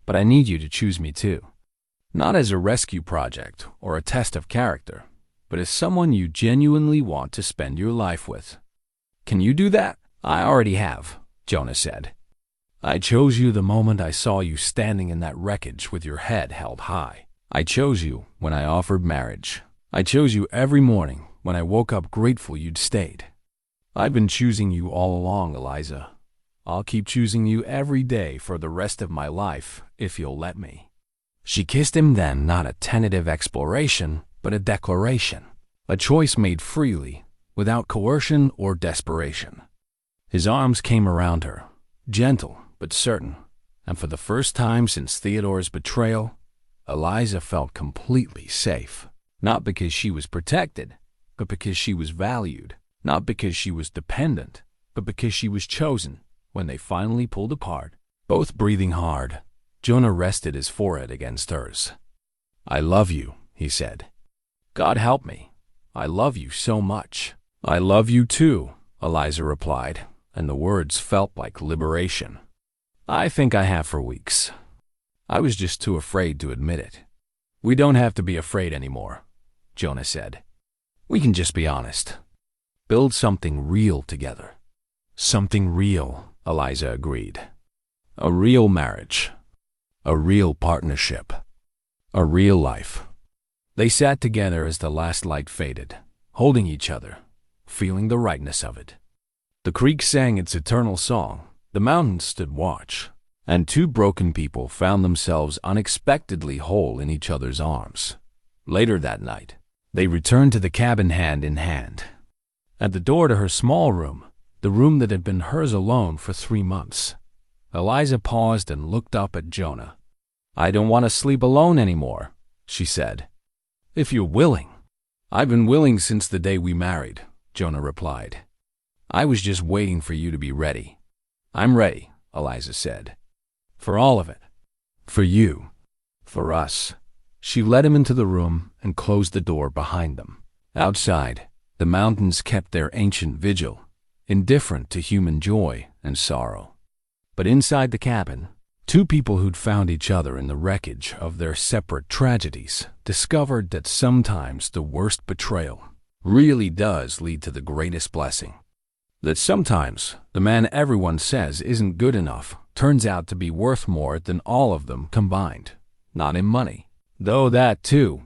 But I need you to choose me too. Not as a rescue project or a test of character, but as someone you genuinely want to spend your life with. Can you do that? I already have, Jonah said. I chose you the moment I saw you standing in that wreckage with your head held high. I chose you when I offered marriage. I chose you every morning when I woke up grateful you'd stayed. I've been choosing you all along, Eliza. I'll keep choosing you every day for the rest of my life, if you'll let me. She kissed him then, not a tentative exploration, but a declaration. A choice made freely, without coercion or desperation. His arms came around her, gentle but certain, and for the first time since Theodore's betrayal, Eliza felt completely safe. Not because she was protected, but because she was valued. Not because she was dependent, but because she was chosen. When they finally pulled apart, both breathing hard, Jonah rested his forehead against hers. I love you, he said. God help me. I love you so much. I love you too, Eliza replied, and the words felt like liberation. I think I have for weeks. I was just too afraid to admit it. We don't have to be afraid anymore, Jonah said. We can just be honest. Build something real together. Something real, Eliza agreed. A real marriage. A real partnership. A real life. They sat together as the last light faded, holding each other, feeling the rightness of it. The creek sang its eternal song, the mountains stood watch, and two broken people found themselves unexpectedly whole in each other's arms. Later that night, they returned to the cabin hand in hand. At the door to her small room, the room that had been hers alone for 3 months, Eliza paused and looked up at Jonah. "I don't want to sleep alone anymore," she said. "If you're willing." "I've been willing since the day we married," Jonah replied. "I was just waiting for you to be ready." "I'm ready," Eliza said. "For all of it. For you. For us." She led him into the room and closed the door behind them. Outside, the mountains kept their ancient vigil, indifferent to human joy and sorrow. But inside the cabin, two people who'd found each other in the wreckage of their separate tragedies discovered that sometimes the worst betrayal really does lead to the greatest blessing. That sometimes the man everyone says isn't good enough turns out to be worth more than all of them combined. Not in money, though that too,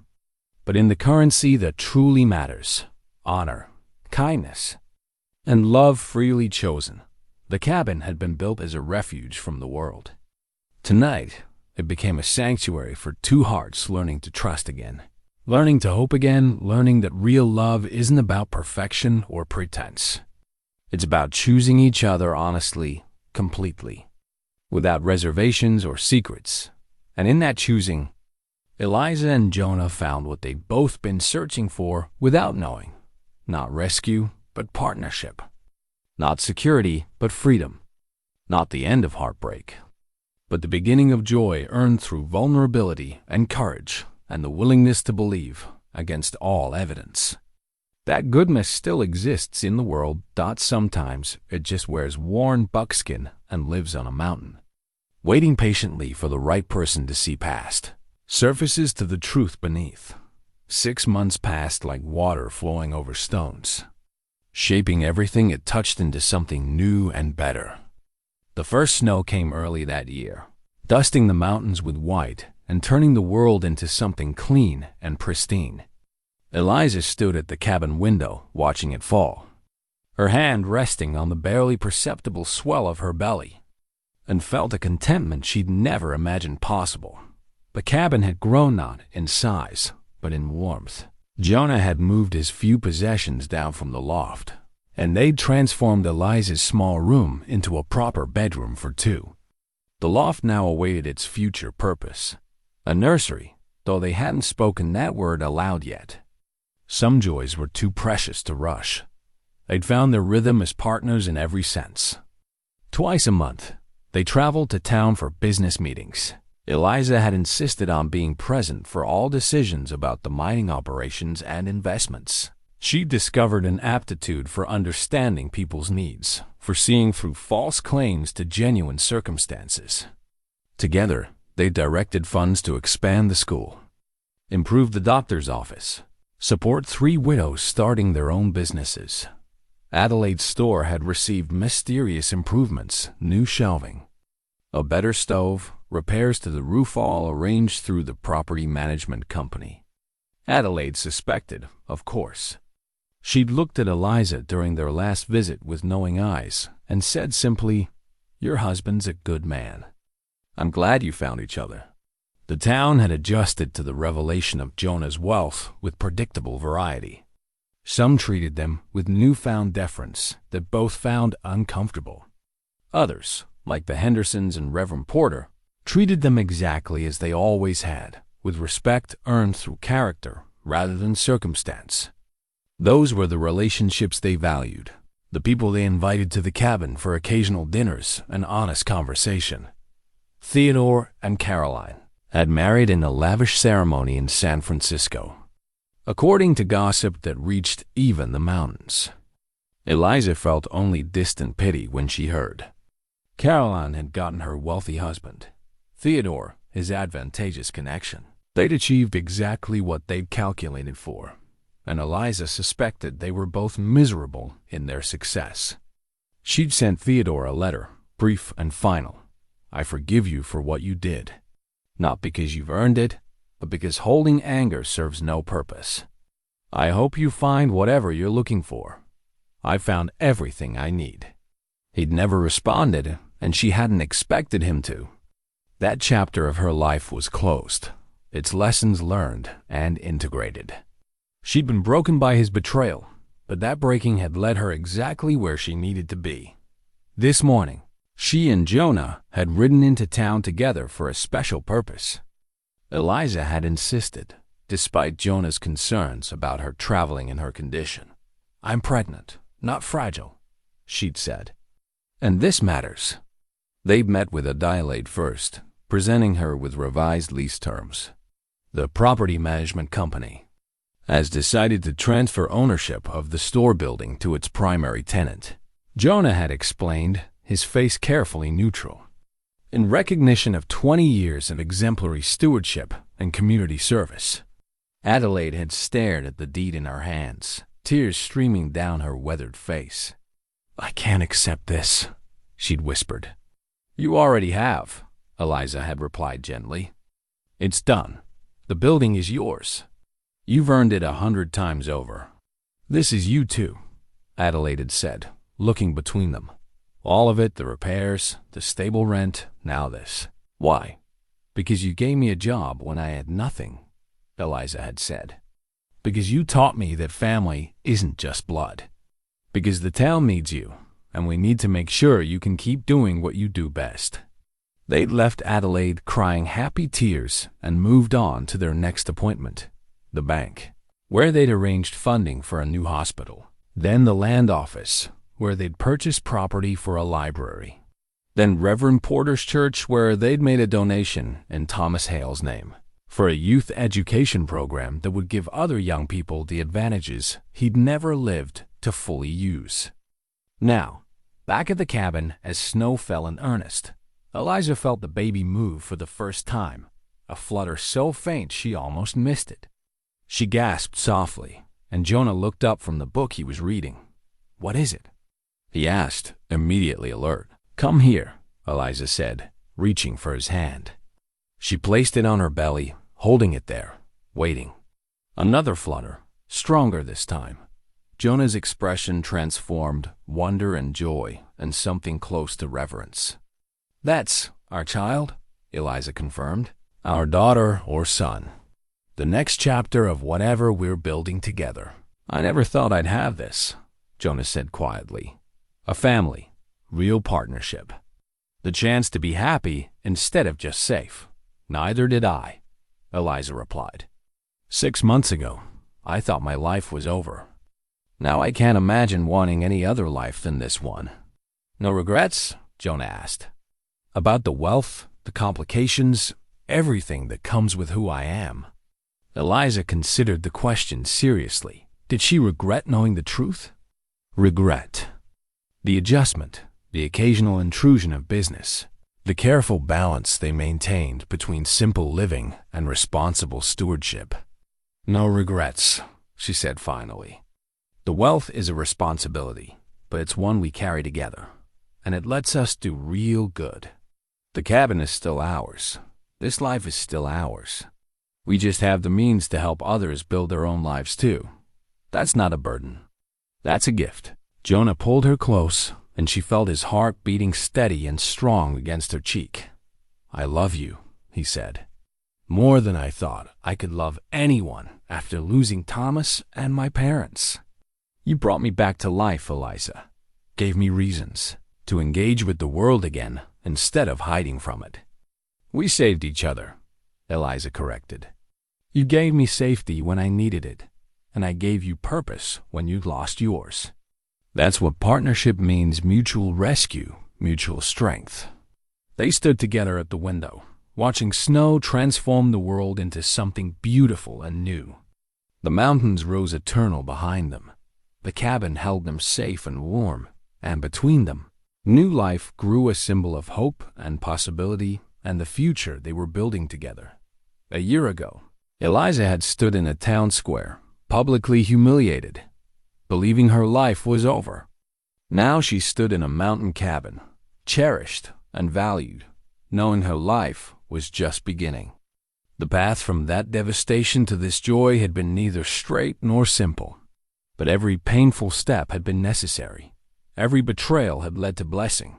but in the currency that truly matters: honor, kindness, and love freely chosen. The cabin had been built as a refuge from the world. Tonight, it became a sanctuary for two hearts learning to trust again, learning to hope again, learning that real love isn't about perfection or pretense. It's about choosing each other honestly, completely, without reservations or secrets. And in that choosing, Eliza and Jonah found what they'd both been searching for without knowing. Not rescue, but partnership. Not security, but freedom. Not the end of heartbreak, but the beginning of joy earned through vulnerability and courage and the willingness to believe against all evidence. That goodness still exists in the world. Sometimes it just wears worn buckskin and lives on a mountain, waiting patiently for the right person to see past, surfaces to the truth beneath. 6 months passed like water flowing over stones, shaping everything it touched into something new and better. The first snow came early that year, dusting the mountains with white and turning the world into something clean and pristine. Eliza stood at the cabin window, watching it fall, her hand resting on the barely perceptible swell of her belly, and felt a contentment she'd never imagined possible. The cabin had grown not in size, but in warmth. Jonah had moved his few possessions down from the loft, and they'd transformed Eliza's small room into a proper bedroom for two. The loft now awaited its future purpose, a nursery, though they hadn't spoken that word aloud yet. Some joys were too precious to rush. They'd found their rhythm as partners in every sense. Twice a month, they traveled to town for business meetings. Eliza had insisted on being present for all decisions about the mining operations and investments. She discovered an aptitude for understanding people's needs, for seeing through false claims to genuine circumstances. Together, they directed funds to expand the school, improve the doctor's office, support 3 widows starting their own businesses. Adelaide's store had received mysterious improvements: new shelving, a better stove, repairs to the roof, all arranged through the property management company. Adelaide suspected, of course. She'd looked at Eliza during their last visit with knowing eyes and said simply, "Your husband's a good man. I'm glad you found each other." The town had adjusted to the revelation of Jonah's wealth with predictable variety. Some treated them with newfound deference that both found uncomfortable. Others, like the Hendersons and Reverend Porter, treated them exactly as they always had, with respect earned through character rather than circumstance. Those were the relationships they valued, the people they invited to the cabin for occasional dinners and honest conversation. Theodore and Caroline had married in a lavish ceremony in San Francisco, according to gossip that reached even the mountains. Eliza felt only distant pity when she heard. Caroline had gotten her wealthy husband, Theodore his advantageous connection. They'd achieved exactly what they'd calculated for, and Eliza suspected they were both miserable in their success. She'd sent Theodore a letter, brief and final. "I forgive you for what you did. Not because you've earned it, but because holding anger serves no purpose. I hope you find whatever you're looking for. I found everything I need." He'd never responded, and she hadn't expected him to. That chapter of her life was closed, its lessons learned and integrated. She'd been broken by his betrayal, but that breaking had led her exactly where she needed to be. This morning, She and Jonah had ridden into town together for a special purpose. Eliza had insisted, despite Jonah's concerns about her traveling in her condition. "I'm pregnant, not fragile," she'd said. "And this matters." They'd met with Adelaide first, presenting her with revised lease terms. The property management company has decided to transfer ownership of the store building to its primary tenant. Jonah had explained, his face carefully neutral. In recognition of 20 years of exemplary stewardship and community service. Adelaide had stared at the deed in her hands, tears streaming down her weathered face. "I can't accept this," she'd whispered. "You already have," Eliza had replied gently. "It's done. The building is yours. You've earned it 100 times over." "This is you too," Adelaide had said, looking between them. "All of it, the repairs, the stable rent, now this." "Why?" "Because you gave me a job when I had nothing," Eliza had said. "Because you taught me that family isn't just blood. Because the town needs you, and we need to make sure you can keep doing what you do best." They'd left Adelaide crying happy tears and moved on to their next appointment, the bank, where they'd arranged funding for a new hospital. Then the land office, where they'd purchased property for a library. Then Reverend Porter's church, where they'd made a donation in Thomas Hale's name for a youth education program that would give other young people the advantages he'd never lived to fully use. Now, back at the cabin as snow fell in earnest, Eliza felt the baby move for the first time, a flutter so faint she almost missed it. She gasped softly, and Jonah looked up from the book he was reading. "What is it?" he asked, immediately alert. "Come here," Eliza said, reaching for his hand. She placed it on her belly, holding it there, waiting. Another flutter, stronger this time. Jonah's expression transformed wonder and joy and something close to reverence. "That's our child," Eliza confirmed. "Our daughter or son. The next chapter of whatever we're building together." "I never thought I'd have this," Jonah said quietly. "A family, real partnership. The chance to be happy instead of just safe." "Neither did I," Eliza replied. 6 months ago, I thought my life was over. Now I can't imagine wanting any other life than this one." "No regrets?" Jonah asked. "About the wealth, the complications, everything that comes with who I am." Eliza considered the question seriously. Did she regret knowing the truth? Regret. The adjustment, the occasional intrusion of business, the careful balance they maintained between simple living and responsible stewardship. "No regrets," she said finally. "The wealth is a responsibility, but it's one we carry together, and it lets us do real good. The cabin is still ours. This life is still ours. We just have the means to help others build their own lives too. That's not a burden. That's a gift." Jonah pulled her close, and she felt his heart beating steady and strong against her cheek. "I love you," he said. "More than I thought I could love anyone after losing Thomas and my parents. You brought me back to life, Eliza. Gave me reasons to engage with the world again instead of hiding from it." "We saved each other," Eliza corrected. "You gave me safety when I needed it, and I gave you purpose when you lost yours. That's what partnership means: mutual rescue, mutual strength." They stood together at the window, watching snow transform the world into something beautiful and new. The mountains rose eternal behind them. The cabin held them safe and warm, and between them, new life grew, a symbol of hope and possibility and the future they were building together. A year ago, Eliza had stood in a town square, publicly humiliated, believing her life was over. Now she stood in a mountain cabin, cherished and valued, knowing her life was just beginning. The path from that devastation to this joy had been neither straight nor simple, but every painful step had been necessary. Every betrayal had led to blessing.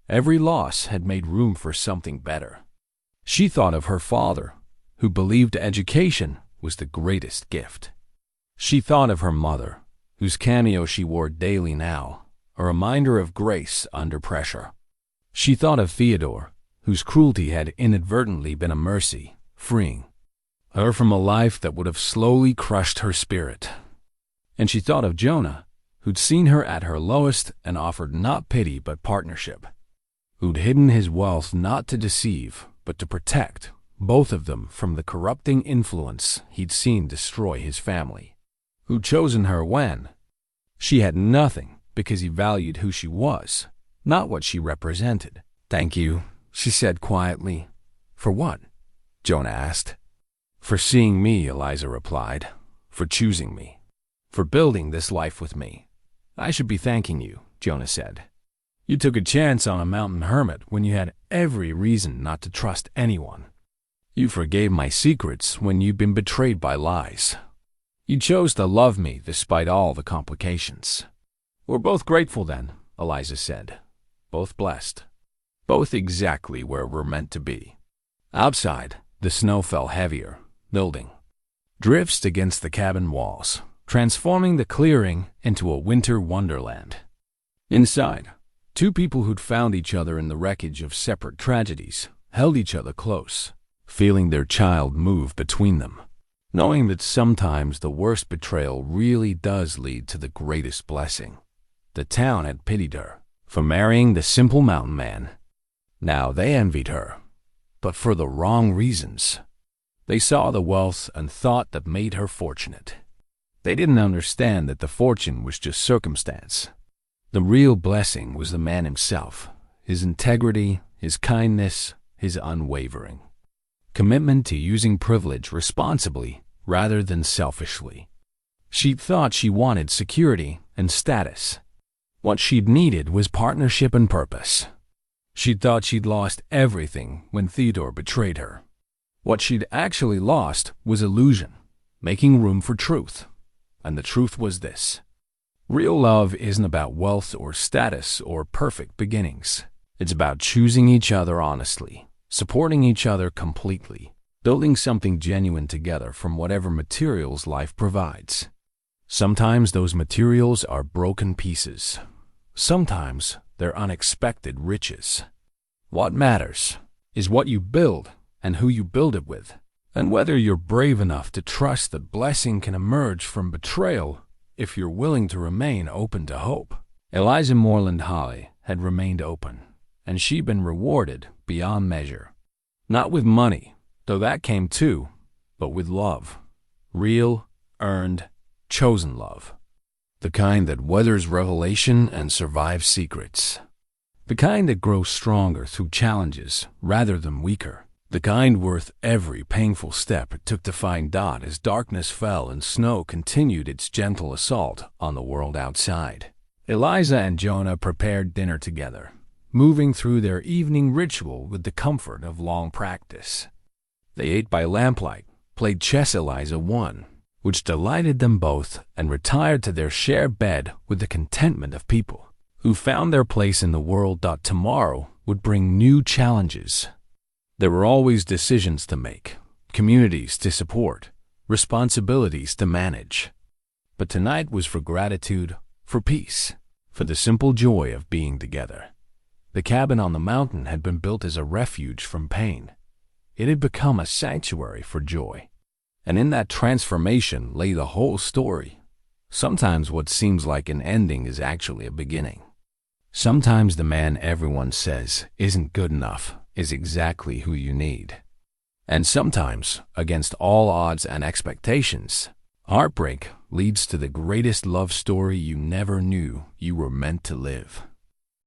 Every loss had made room for something better. She thought of her father, who believed education was the greatest gift. She thought of her mother, whose cameo she wore daily now, a reminder of grace under pressure. She thought of Theodore, whose cruelty had inadvertently been a mercy, freeing her from a life that would have slowly crushed her spirit. And she thought of Jonah, who'd seen her at her lowest and offered not pity but partnership, who'd hidden his wealth not to deceive but to protect, both of them from the corrupting influence he'd seen destroy his family, who'd chosen her when she had nothing because he valued who she was, not what she represented. "Thank you," she said quietly. "For what?" Jonah asked. "For seeing me," Eliza replied. "For choosing me. For building this life with me." "I should be thanking you," Jonah said. "You took a chance on a mountain hermit when you had every reason not to trust anyone. You forgave my secrets when you'd been betrayed by lies. You chose to love me despite all the complications." "We're both grateful then," Eliza said. "Both blessed. Both exactly where we're meant to be." Outside, the snow fell heavier, building drifts against the cabin walls, transforming the clearing into a winter wonderland. Inside, two people who'd found each other in the wreckage of separate tragedies held each other close, feeling their child move between them, knowing that sometimes the worst betrayal really does lead to the greatest blessing. The town had pitied her for marrying the simple mountain man. Now they envied her, but for the wrong reasons. They saw the wealth and thought that made her fortunate. They didn't understand that the fortune was just circumstance. The real blessing was the man himself, his integrity, his kindness, his unwavering commitment to using privilege responsibly rather than selfishly. She thought she wanted security and status. What she'd needed was partnership and purpose. She thought she'd lost everything when Theodore betrayed her. What she'd actually lost was illusion, making room for truth. And the truth was this: real love isn't about wealth or status or perfect beginnings. It's about choosing each other honestly, supporting each other completely, building something genuine together from whatever materials life provides. Sometimes those materials are broken pieces. Sometimes they're unexpected riches. What matters is what you build and who you build it with, and whether you're brave enough to trust that blessing can emerge from betrayal if you're willing to remain open to hope. Eliza Moreland had remained open, and she'd been rewarded beyond measure. Not with money, though that came too, but with love. Real, earned, chosen love. The kind that weathers revelation and survives secrets. The kind that grows stronger through challenges rather than weaker. The kind worth every painful step it took to find Dot as darkness fell and snow continued its gentle assault on the world outside. Eliza and Jonah prepared dinner together, moving through their evening ritual with the comfort of long practice. They ate by lamplight, played chess. Eliza won, which delighted them both, and retired to their shared bed with the contentment of people who found their place in the world. Tomorrow would bring new challenges. There were always decisions to make, communities to support, responsibilities to manage. But tonight was for gratitude, for peace, for the simple joy of being together. The cabin on the mountain had been built as a refuge from pain. It had become a sanctuary for joy. And in that transformation lay the whole story. Sometimes what seems like an ending is actually a beginning. Sometimes the man everyone says isn't good enough is exactly who you need. And sometimes, against all odds and expectations, heartbreak leads to the greatest love story you never knew you were meant to live.